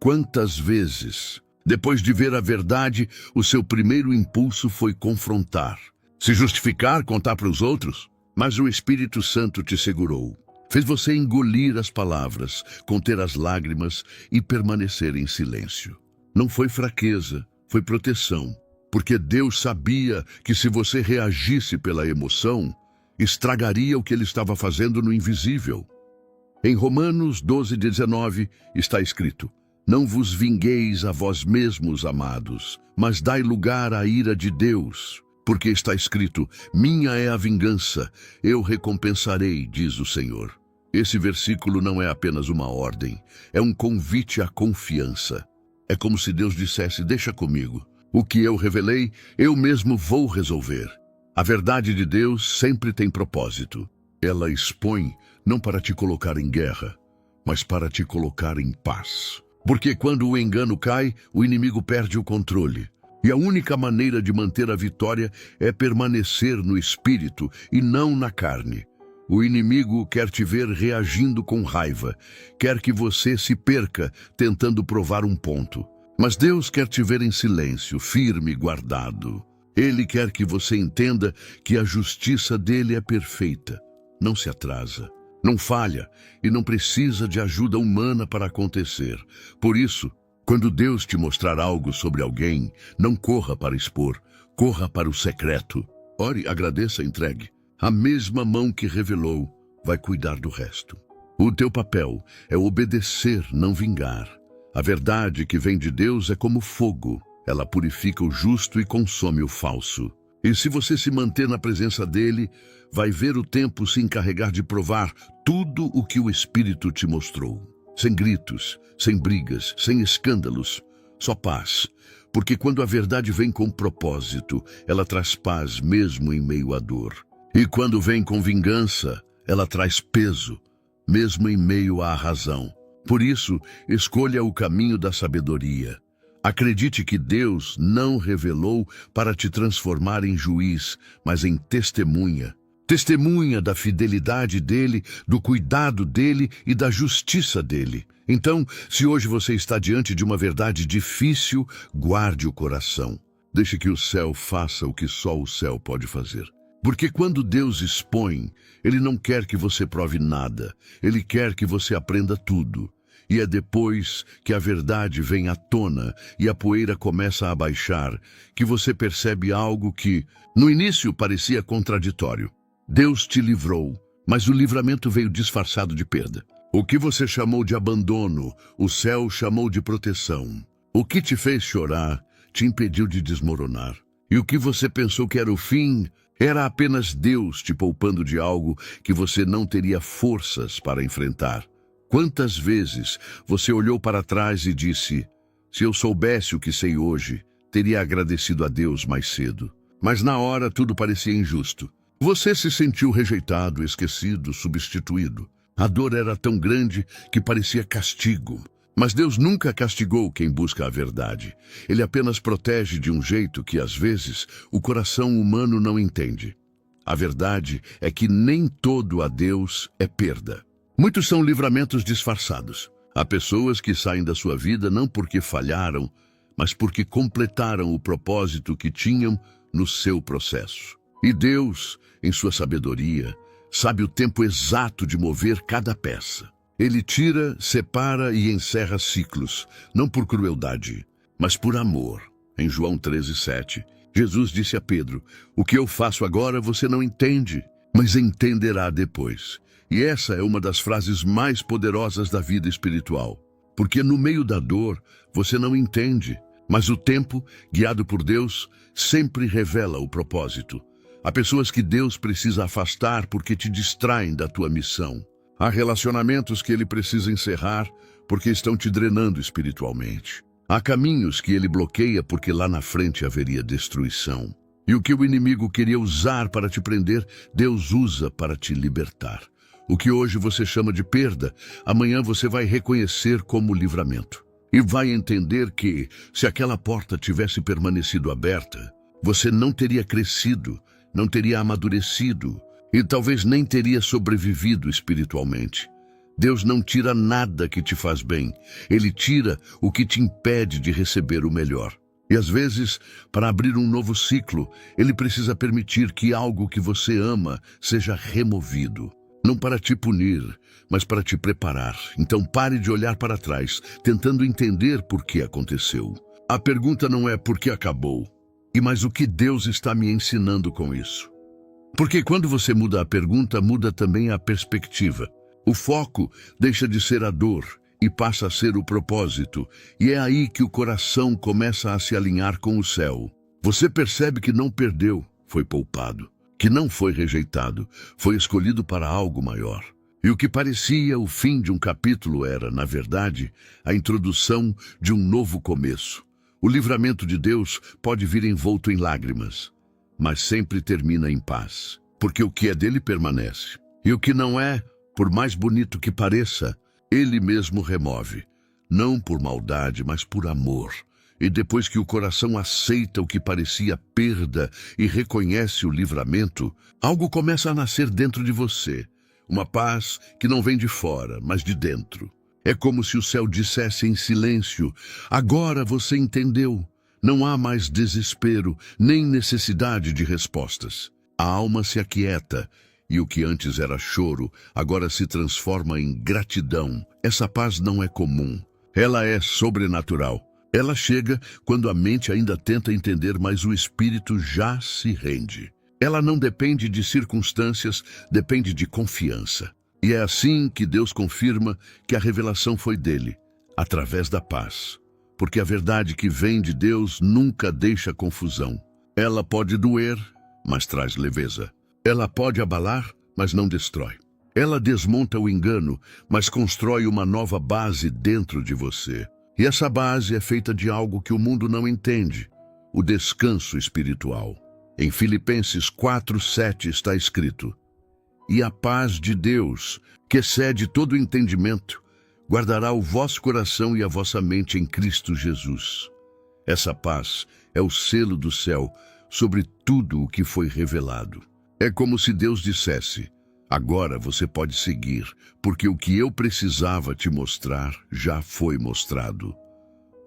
Quantas vezes, depois de ver a verdade, o seu primeiro impulso foi confrontar, se justificar, contar para os outros? Mas o Espírito Santo te segurou. Fez você engolir as palavras, conter as lágrimas e permanecer em silêncio. Não foi fraqueza, foi proteção. Porque Deus sabia que se você reagisse pela emoção, estragaria o que Ele estava fazendo no invisível. Em Romanos 12:19 está escrito: não vos vingueis a vós mesmos, amados, mas dai lugar à ira de Deus. Porque está escrito: minha é a vingança, eu recompensarei, diz o Senhor. Esse versículo não é apenas uma ordem, é um convite à confiança. É como se Deus dissesse: deixa comigo. O que eu revelei, eu mesmo vou resolver. A verdade de Deus sempre tem propósito. Ela expõe não para te colocar em guerra, mas para te colocar em paz. Porque quando o engano cai, o inimigo perde o controle. E a única maneira de manter a vitória é permanecer no Espírito e não na carne. O inimigo quer te ver reagindo com raiva, quer que você se perca tentando provar um ponto. Mas Deus quer te ver em silêncio, firme e guardado. Ele quer que você entenda que a justiça dele é perfeita. Não se atrasa, não falha e não precisa de ajuda humana para acontecer. Por isso, quando Deus te mostrar algo sobre alguém, não corra para expor, corra para o secreto. Ore, agradeça, entregue. A mesma mão que revelou vai cuidar do resto. O teu papel é obedecer, não vingar. A verdade que vem de Deus é como fogo. Ela purifica o justo e consome o falso. E se você se manter na presença dele, vai ver o tempo se encarregar de provar tudo o que o Espírito te mostrou. Sem gritos, sem brigas, sem escândalos, só paz. Porque quando a verdade vem com propósito, ela traz paz mesmo em meio à dor. E quando vem com vingança, ela traz peso, mesmo em meio à razão. Por isso, escolha o caminho da sabedoria. Acredite que Deus não revelou para te transformar em juiz, mas em testemunha. Testemunha da fidelidade dele, do cuidado dele e da justiça dele. Então, se hoje você está diante de uma verdade difícil, guarde o coração. Deixe que o céu faça o que só o céu pode fazer. Porque quando Deus expõe, Ele não quer que você prove nada. Ele quer que você aprenda tudo. E é depois que a verdade vem à tona e a poeira começa a baixar, que você percebe algo que, no início, parecia contraditório. Deus te livrou, mas o livramento veio disfarçado de perda. O que você chamou de abandono, o céu chamou de proteção. O que te fez chorar, te impediu de desmoronar. E o que você pensou que era o fim, era apenas Deus te poupando de algo que você não teria forças para enfrentar. Quantas vezes você olhou para trás e disse, se eu soubesse o que sei hoje, teria agradecido a Deus mais cedo. Mas na hora tudo parecia injusto. Você se sentiu rejeitado, esquecido, substituído. A dor era tão grande que parecia castigo. Mas Deus nunca castigou quem busca a verdade. Ele apenas protege de um jeito que, às vezes, o coração humano não entende. A verdade é que nem todo adeus é perda. Muitos são livramentos disfarçados. Há pessoas que saem da sua vida não porque falharam, mas porque completaram o propósito que tinham no seu processo. E Deus, em sua sabedoria, sabe o tempo exato de mover cada peça. Ele tira, separa e encerra ciclos, não por crueldade, mas por amor. Em João 13:7, Jesus disse a Pedro, o que eu faço agora você não entende, mas entenderá depois. E essa é uma das frases mais poderosas da vida espiritual. Porque no meio da dor, você não entende, mas o tempo, guiado por Deus, sempre revela o propósito. Há pessoas que Deus precisa afastar porque te distraem da tua missão. Há relacionamentos que Ele precisa encerrar porque estão te drenando espiritualmente. Há caminhos que Ele bloqueia porque lá na frente haveria destruição. E o que o inimigo queria usar para te prender, Deus usa para te libertar. O que hoje você chama de perda, amanhã você vai reconhecer como livramento. E vai entender que, se aquela porta tivesse permanecido aberta, você não teria crescido, não teria amadurecido e talvez nem teria sobrevivido espiritualmente. Deus não tira nada que te faz bem. Ele tira o que te impede de receber o melhor. E às vezes, para abrir um novo ciclo, Ele precisa permitir que algo que você ama seja removido. Não para te punir, mas para te preparar. Então pare de olhar para trás, tentando entender por que aconteceu. A pergunta não é por que acabou, mas o que Deus está me ensinando com isso. Porque quando você muda a pergunta, muda também a perspectiva. O foco deixa de ser a dor e passa a ser o propósito. E é aí que o coração começa a se alinhar com o céu. Você percebe que não perdeu, foi poupado. Que não foi rejeitado, foi escolhido para algo maior. E o que parecia o fim de um capítulo era, na verdade, a introdução de um novo começo. O livramento de Deus pode vir envolto em lágrimas, mas sempre termina em paz, porque o que é dele permanece. E o que não é, por mais bonito que pareça, ele mesmo remove, não por maldade, mas por amor. E depois que o coração aceita o que parecia perda e reconhece o livramento, algo começa a nascer dentro de você. uma paz que não vem de fora, mas de dentro. É como se o céu dissesse em silêncio: agora você entendeu. Não há mais desespero, nem necessidade de respostas. A alma se aquieta, e o que antes era choro, agora se transforma em gratidão. Essa paz não é comum. Ela é sobrenatural. Ela chega quando a mente ainda tenta entender, mas o espírito já se rende. Ela não depende de circunstâncias, depende de confiança. E é assim que Deus confirma que a revelação foi dele, através da paz. Porque a verdade que vem de Deus nunca deixa confusão. Ela pode doer, mas traz leveza. Ela pode abalar, mas não destrói. Ela desmonta o engano, mas constrói uma nova base dentro de você. E essa base é feita de algo que o mundo não entende: o descanso espiritual. Em Filipenses 4:7 está escrito: e a paz de Deus, que excede todo entendimento, guardará o vosso coração e a vossa mente em Cristo Jesus. Essa paz é o selo do céu sobre tudo o que foi revelado. É como se Deus dissesse: agora você pode seguir, porque o que eu precisava te mostrar já foi mostrado.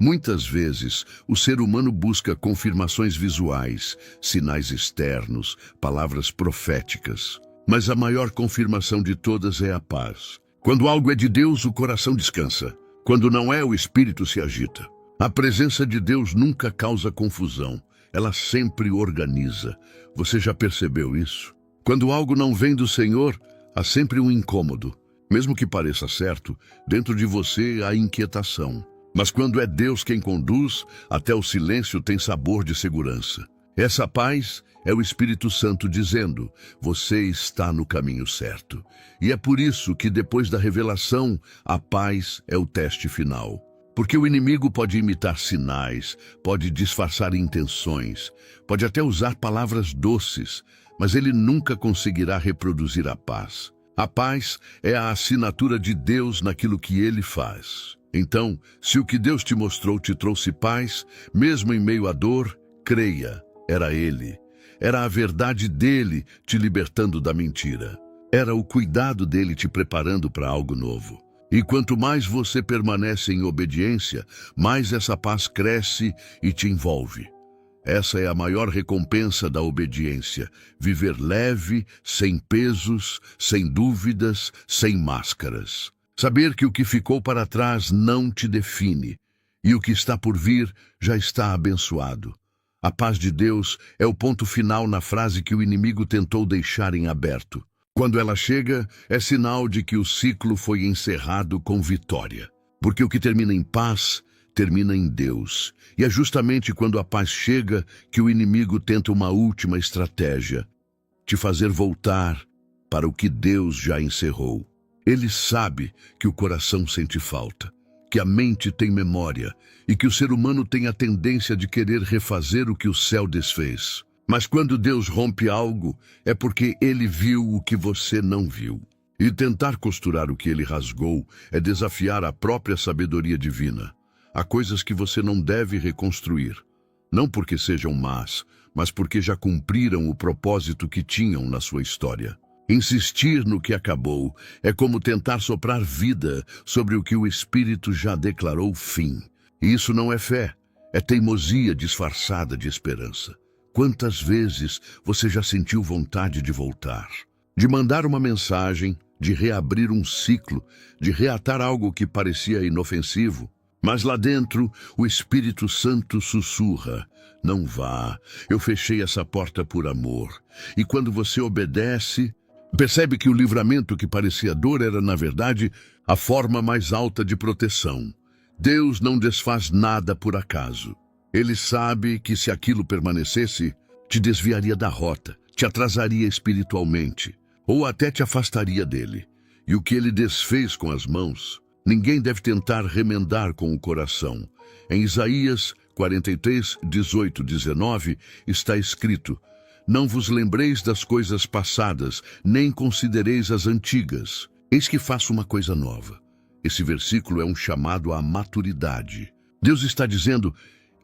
Muitas vezes, o ser humano busca confirmações visuais, sinais externos, palavras proféticas. Mas a maior confirmação de todas é a paz. Quando algo é de Deus, o coração descansa. Quando não é, o espírito se agita. A presença de Deus nunca causa confusão. Ela sempre organiza. Você já percebeu isso? Quando algo não vem do Senhor, há sempre um incômodo. Mesmo que pareça certo, dentro de você há inquietação. Mas quando é Deus quem conduz, até o silêncio tem sabor de segurança. Essa paz é o Espírito Santo dizendo: você está no caminho certo. E é por isso que depois da revelação, a paz é o teste final. Porque o inimigo pode imitar sinais, pode disfarçar intenções, pode até usar palavras doces, mas ele nunca conseguirá reproduzir a paz. A paz é a assinatura de Deus naquilo que ele faz. Então, se o que Deus te mostrou te trouxe paz, mesmo em meio à dor, creia, era ele. Era a verdade dele te libertando da mentira. Era o cuidado dele te preparando para algo novo. E quanto mais você permanece em obediência, mais essa paz cresce e te envolve. Essa é a maior recompensa da obediência: viver leve, sem pesos, sem dúvidas, sem máscaras. Saber que o que ficou para trás não te define, e o que está por vir já está abençoado. A paz de Deus é o ponto final na frase que o inimigo tentou deixar em aberto. Quando ela chega, é sinal de que o ciclo foi encerrado com vitória. Porque o que termina em paz, termina em Deus. E é justamente quando a paz chega que o inimigo tenta uma última estratégia: te fazer voltar para o que Deus já encerrou. Ele sabe que o coração sente falta, que a mente tem memória e que o ser humano tem a tendência de querer refazer o que o céu desfez. Mas quando Deus rompe algo, é porque ele viu o que você não viu. E tentar costurar o que ele rasgou é desafiar a própria sabedoria divina. Há coisas que você não deve reconstruir, não porque sejam más, mas porque já cumpriram o propósito que tinham na sua história. Insistir no que acabou é como tentar soprar vida sobre o que o Espírito já declarou fim. E isso não é fé, é teimosia disfarçada de esperança. Quantas vezes você já sentiu vontade de voltar? De mandar uma mensagem, de reabrir um ciclo, de reatar algo que parecia inofensivo? Mas lá dentro, o Espírito Santo sussurra: não vá, eu fechei essa porta por amor. E quando você obedece, percebe que o livramento que parecia dor era, na verdade, a forma mais alta de proteção. Deus não desfaz nada por acaso. Ele sabe que se aquilo permanecesse, te desviaria da rota, te atrasaria espiritualmente, ou até te afastaria dele. E o que ele desfez com as mãos, ninguém deve tentar remendar com o coração. Em Isaías 43, 18, 19, está escrito: não vos lembreis das coisas passadas, nem considereis as antigas. Eis que faço uma coisa nova. Esse versículo é um chamado à maturidade. Deus está dizendo: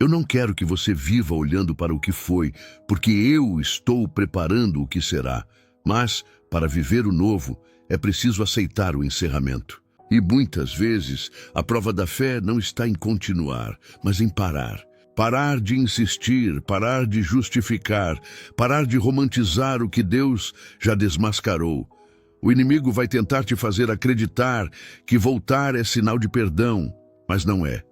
eu não quero que você viva olhando para o que foi, porque eu estou preparando o que será. Mas, para viver o novo, é preciso aceitar o encerramento. E muitas vezes a prova da fé não está em continuar, mas em parar. Parar de insistir, parar de justificar, parar de romantizar o que Deus já desmascarou. O inimigo vai tentar te fazer acreditar que voltar é sinal de perdão, mas não é.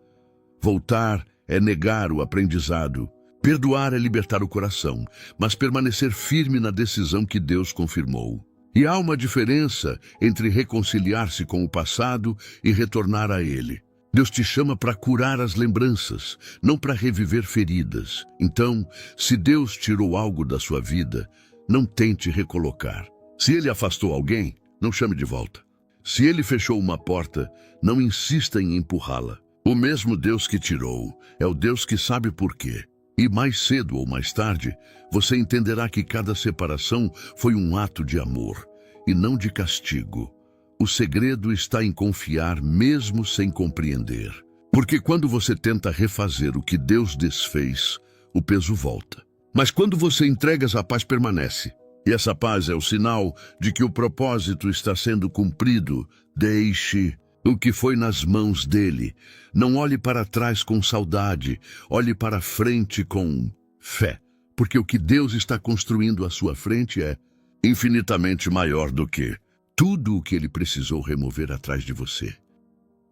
Voltar é negar o aprendizado. Perdoar é libertar o coração, mas permanecer firme na decisão que Deus confirmou. E há uma diferença entre reconciliar-se com o passado e retornar a ele. Deus te chama para curar as lembranças, não para reviver feridas. Então, se Deus tirou algo da sua vida, não tente recolocar. Se Ele afastou alguém, não chame de volta. Se Ele fechou uma porta, não insista em empurrá-la. O mesmo Deus que tirou é o Deus que sabe por quê. E mais cedo ou mais tarde, você entenderá que cada separação foi um ato de amor e não de castigo. O segredo está em confiar mesmo sem compreender. Porque quando você tenta refazer o que Deus desfez, o peso volta. Mas quando você entrega, a paz permanece. E essa paz é o sinal de que o propósito está sendo cumprido. Deixe o que foi nas mãos dele. Não olhe para trás com saudade, olhe para frente com fé. Porque o que Deus está construindo à sua frente é infinitamente maior do que tudo o que ele precisou remover atrás de você.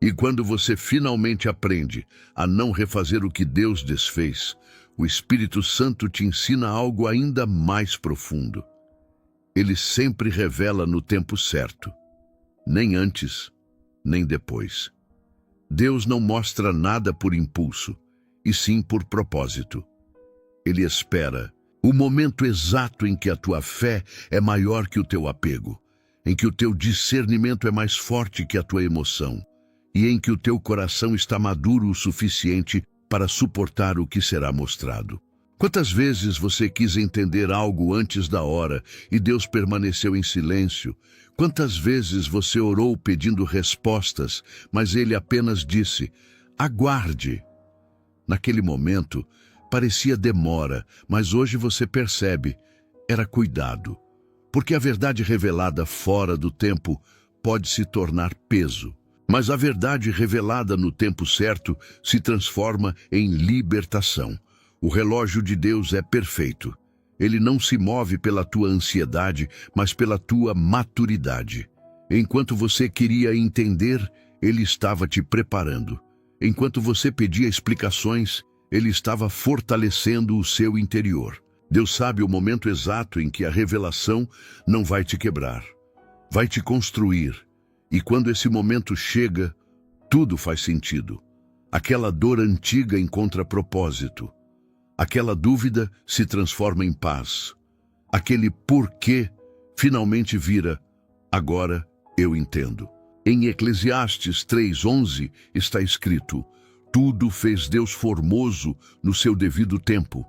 E quando você finalmente aprende a não refazer o que Deus desfez, o Espírito Santo te ensina algo ainda mais profundo. Ele sempre revela no tempo certo, nem antes, nem depois. Deus não mostra nada por impulso, e sim por propósito. Ele espera o momento exato em que a tua fé é maior que o teu apego, em que o teu discernimento é mais forte que a tua emoção, e em que o teu coração está maduro o suficiente para suportar o que será mostrado. Quantas vezes você quis entender algo antes da hora e Deus permaneceu em silêncio? Quantas vezes você orou pedindo respostas, mas Ele apenas disse, aguarde. Naquele momento, parecia demora, mas hoje você percebe, era cuidado. Porque a verdade revelada fora do tempo pode se tornar peso. Mas a verdade revelada no tempo certo se transforma em libertação. O relógio de Deus é perfeito. Ele não se move pela tua ansiedade, mas pela tua maturidade. Enquanto você queria entender, Ele estava te preparando. Enquanto você pedia explicações, Ele estava fortalecendo o seu interior. Deus sabe o momento exato em que a revelação não vai te quebrar, vai te construir. E quando esse momento chega, tudo faz sentido. Aquela dor antiga encontra propósito. Aquela dúvida se transforma em paz. Aquele porquê finalmente vira, agora eu entendo. Em Eclesiastes 3:11 está escrito, tudo fez Deus formoso no seu devido tempo.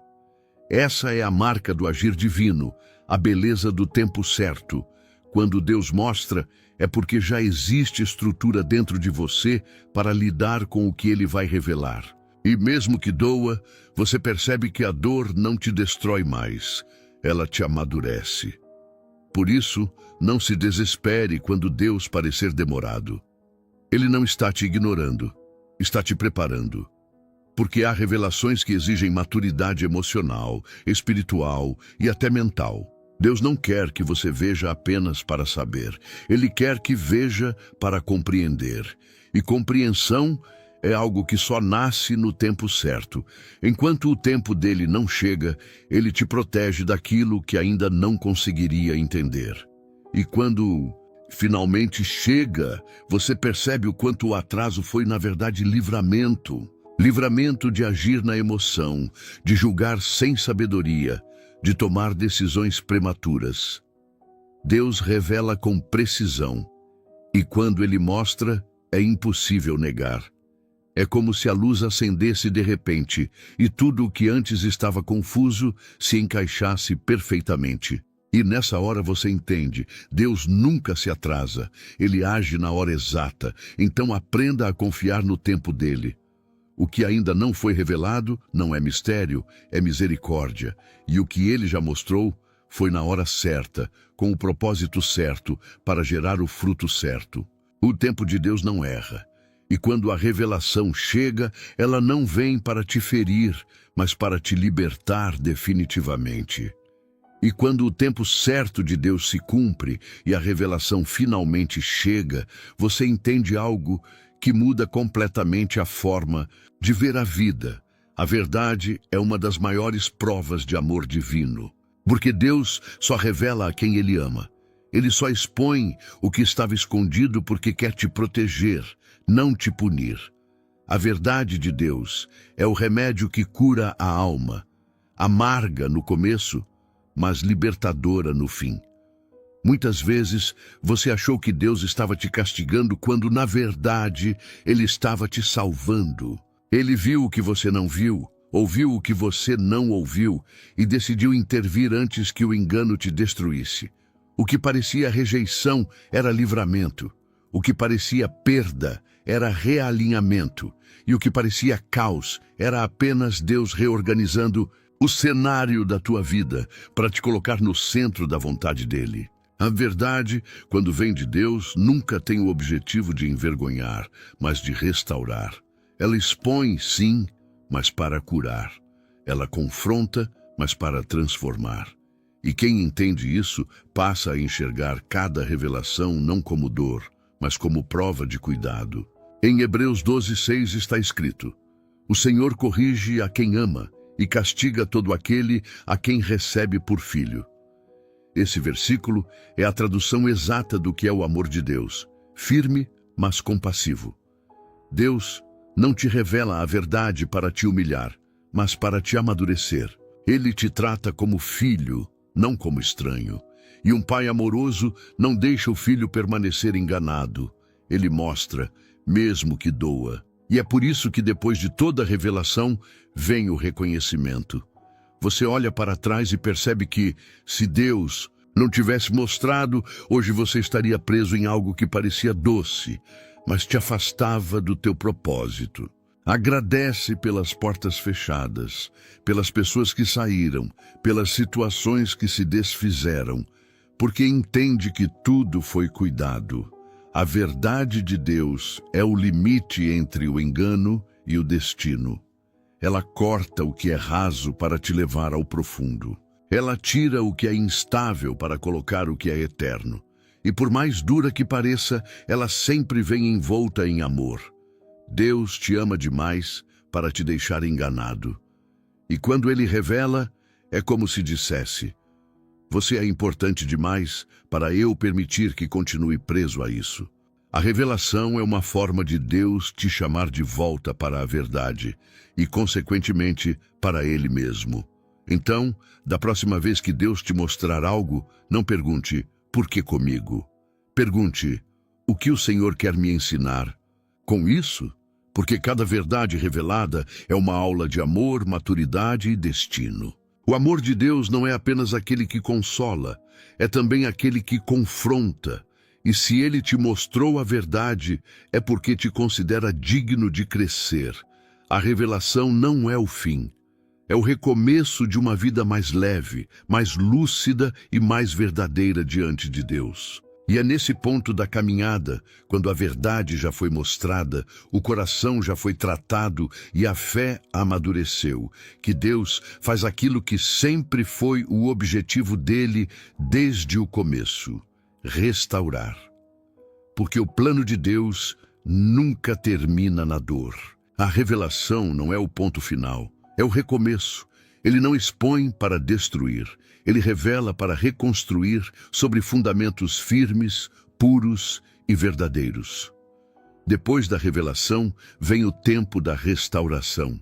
Essa é a marca do agir divino, a beleza do tempo certo. Quando Deus mostra, é porque já existe estrutura dentro de você para lidar com o que Ele vai revelar. E mesmo que doa, você percebe que a dor não te destrói mais, ela te amadurece. Por isso, não se desespere quando Deus parecer demorado. Ele não está te ignorando, está te preparando. Porque há revelações que exigem maturidade emocional, espiritual e até mental. Deus não quer que você veja apenas para saber. Ele quer que veja para compreender. E compreensão é algo que só nasce no tempo certo. Enquanto o tempo dele não chega, ele te protege daquilo que ainda não conseguiria entender. E quando finalmente chega, você percebe o quanto o atraso foi, na verdade, livramento. Livramento de agir na emoção, de julgar sem sabedoria, de tomar decisões prematuras. Deus revela com precisão, e quando Ele mostra, é impossível negar. É como se a luz acendesse de repente, e tudo o que antes estava confuso se encaixasse perfeitamente. E nessa hora você entende, Deus nunca se atrasa, Ele age na hora exata, então aprenda a confiar no tempo dele. O que ainda não foi revelado não é mistério, é misericórdia. E o que ele já mostrou foi na hora certa, com o propósito certo, para gerar o fruto certo. O tempo de Deus não erra. E quando a revelação chega, ela não vem para te ferir, mas para te libertar definitivamente. E quando o tempo certo de Deus se cumpre e a revelação finalmente chega, você entende algo que muda completamente a forma de ver a vida. A verdade é uma das maiores provas de amor divino, porque Deus só revela a quem Ele ama. Ele só expõe o que estava escondido porque quer te proteger, não te punir. A verdade de Deus é o remédio que cura a alma, amarga no começo, mas libertadora no fim. Muitas vezes você achou que Deus estava te castigando quando, na verdade, Ele estava te salvando. Ele viu o que você não viu, ouviu o que você não ouviu e decidiu intervir antes que o engano te destruísse. O que parecia rejeição era livramento. O que parecia perda era realinhamento. E o que parecia caos era apenas Deus reorganizando o cenário da tua vida para te colocar no centro da vontade dele. A verdade, quando vem de Deus, nunca tem o objetivo de envergonhar, mas de restaurar. Ela expõe, sim, mas para curar. Ela confronta, mas para transformar. E quem entende isso passa a enxergar cada revelação não como dor, mas como prova de cuidado. Em Hebreus 12:6 está escrito: o Senhor corrige a quem ama e castiga todo aquele a quem recebe por filho. Esse versículo é a tradução exata do que é o amor de Deus, firme, mas compassivo. Deus não te revela a verdade para te humilhar, mas para te amadurecer. Ele te trata como filho, não como estranho. E um pai amoroso não deixa o filho permanecer enganado. Ele mostra, mesmo que doa. E é por isso que depois de toda a revelação, vem o reconhecimento. Você olha para trás e percebe que, se Deus não tivesse mostrado, hoje você estaria preso em algo que parecia doce, mas te afastava do teu propósito. Agradece pelas portas fechadas, pelas pessoas que saíram, pelas situações que se desfizeram, porque entende que tudo foi cuidado. A verdade de Deus é o limite entre o engano e o destino. Ela corta o que é raso para te levar ao profundo. Ela tira o que é instável para colocar o que é eterno. E por mais dura que pareça, ela sempre vem envolta em amor. Deus te ama demais para te deixar enganado. E quando Ele revela, é como se dissesse: você é importante demais para eu permitir que continue preso a isso. A revelação é uma forma de Deus te chamar de volta para a verdade e, consequentemente, para Ele mesmo. Então, da próxima vez que Deus te mostrar algo, não pergunte: por que comigo? Pergunte: o que o Senhor quer me ensinar com isso? Porque cada verdade revelada é uma aula de amor, maturidade e destino. O amor de Deus não é apenas aquele que consola, é também aquele que confronta. E se Ele te mostrou a verdade, é porque te considera digno de crescer. A revelação não é o fim. É o recomeço de uma vida mais leve, mais lúcida e mais verdadeira diante de Deus. E é nesse ponto da caminhada, quando a verdade já foi mostrada, o coração já foi tratado e a fé amadureceu, que Deus faz aquilo que sempre foi o objetivo dele desde o começo: restaurar. Porque o plano de Deus nunca termina na dor. A revelação não é o ponto final, é o recomeço. Ele não expõe para destruir, ele revela para reconstruir sobre fundamentos firmes, puros e verdadeiros. Depois da revelação, vem o tempo da restauração.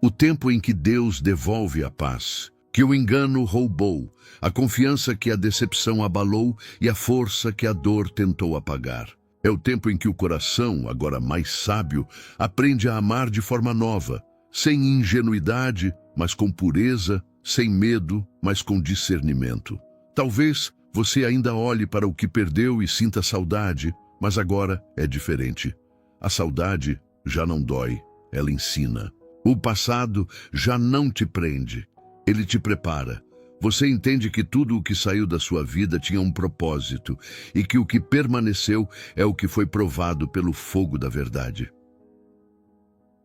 O tempo em que Deus devolve a paz, que o engano roubou, a confiança que a decepção abalou e a força que a dor tentou apagar. É o tempo em que o coração, agora mais sábio, aprende a amar de forma nova, sem ingenuidade, mas com pureza, sem medo, mas com discernimento. Talvez você ainda olhe para o que perdeu e sinta saudade, mas agora é diferente. A saudade já não dói, ela ensina. O passado já não te prende, ele te prepara. Você entende que tudo o que saiu da sua vida tinha um propósito e que o que permaneceu é o que foi provado pelo fogo da verdade.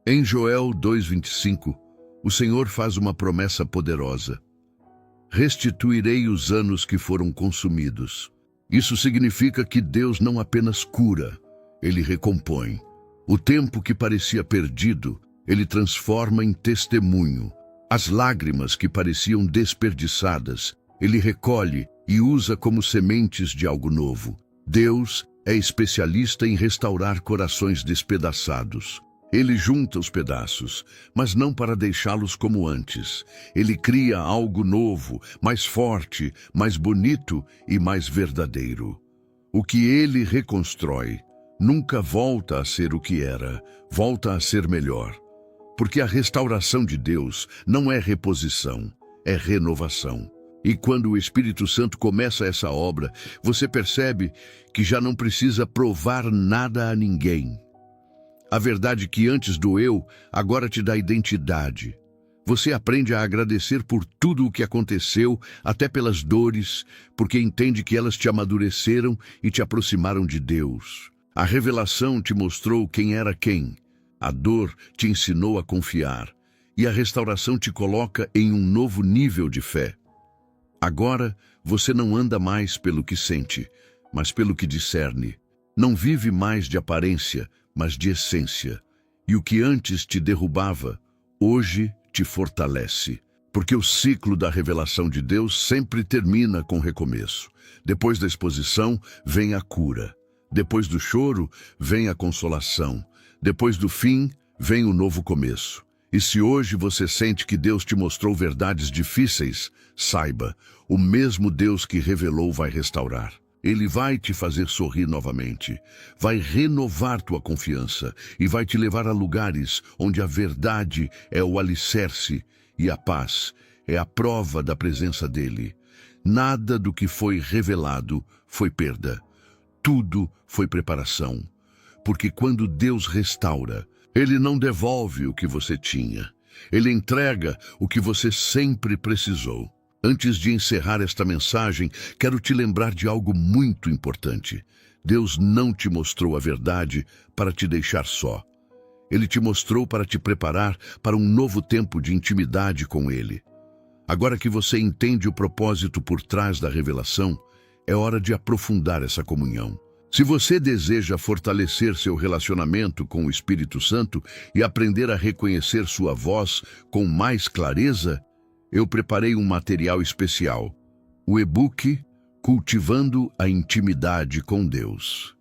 Em Joel 2:25, o Senhor faz uma promessa poderosa. Restituirei os anos que foram consumidos. Isso significa que Deus não apenas cura, Ele recompõe. O tempo que parecia perdido, Ele transforma em testemunho. As lágrimas que pareciam desperdiçadas, Ele recolhe e usa como sementes de algo novo. Deus é especialista em restaurar corações despedaçados. Ele junta os pedaços, mas não para deixá-los como antes. Ele cria algo novo, mais forte, mais bonito e mais verdadeiro. O que Ele reconstrói nunca volta a ser o que era, volta a ser melhor. Porque a restauração de Deus não é reposição, é renovação. E quando o Espírito Santo começa essa obra, você percebe que já não precisa provar nada a ninguém. A verdade que antes doeu, agora te dá identidade. Você aprende a agradecer por tudo o que aconteceu, até pelas dores, porque entende que elas te amadureceram e te aproximaram de Deus. A revelação te mostrou quem era quem. A dor te ensinou a confiar. E a restauração te coloca em um novo nível de fé. Agora, você não anda mais pelo que sente, mas pelo que discerne. Não vive mais de aparência, mas de essência. E o que antes te derrubava, hoje te fortalece. Porque o ciclo da revelação de Deus sempre termina com recomeço. Depois da exposição, vem a cura. Depois do choro, vem a consolação. Depois do fim, vem o novo começo. E se hoje você sente que Deus te mostrou verdades difíceis, saiba, o mesmo Deus que revelou vai restaurar. Ele vai te fazer sorrir novamente, vai renovar tua confiança e vai te levar a lugares onde a verdade é o alicerce e a paz é a prova da presença dele. Nada do que foi revelado foi perda. Tudo foi preparação. Porque quando Deus restaura, Ele não devolve o que você tinha. Ele entrega o que você sempre precisou. Antes de encerrar esta mensagem, quero te lembrar de algo muito importante. Deus não te mostrou a verdade para te deixar só. Ele te mostrou para te preparar para um novo tempo de intimidade com Ele. Agora que você entende o propósito por trás da revelação, é hora de aprofundar essa comunhão. Se você deseja fortalecer seu relacionamento com o Espírito Santo e aprender a reconhecer sua voz com mais clareza, eu preparei um material especial, o e-book Cultivando a Intimidade com Deus.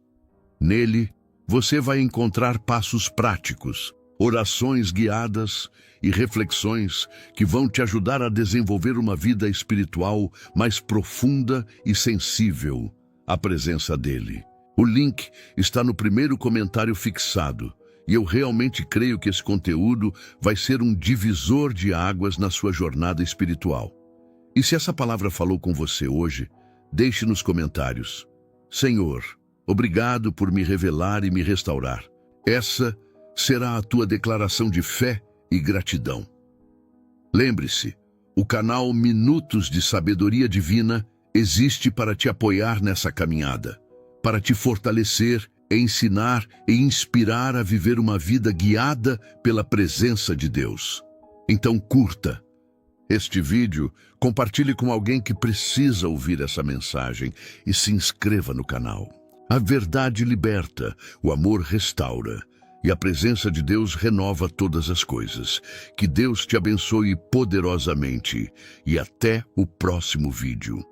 Nele, você vai encontrar passos práticos, orações guiadas e reflexões que vão te ajudar a desenvolver uma vida espiritual mais profunda e sensível à presença dele. O link está no primeiro comentário fixado. E eu realmente creio que esse conteúdo vai ser um divisor de águas na sua jornada espiritual. E se essa palavra falou com você hoje, deixe nos comentários: Senhor, obrigado por me revelar e me restaurar. Essa será a tua declaração de fé e gratidão. Lembre-se, o canal Minutos de Sabedoria Divina existe para te apoiar nessa caminhada, para te fortalecer, ensinar e inspirar a viver uma vida guiada pela presença de Deus. Então curta este vídeo, compartilhe com alguém que precisa ouvir essa mensagem e se inscreva no canal. A verdade liberta, o amor restaura e a presença de Deus renova todas as coisas. Que Deus te abençoe poderosamente e até o próximo vídeo.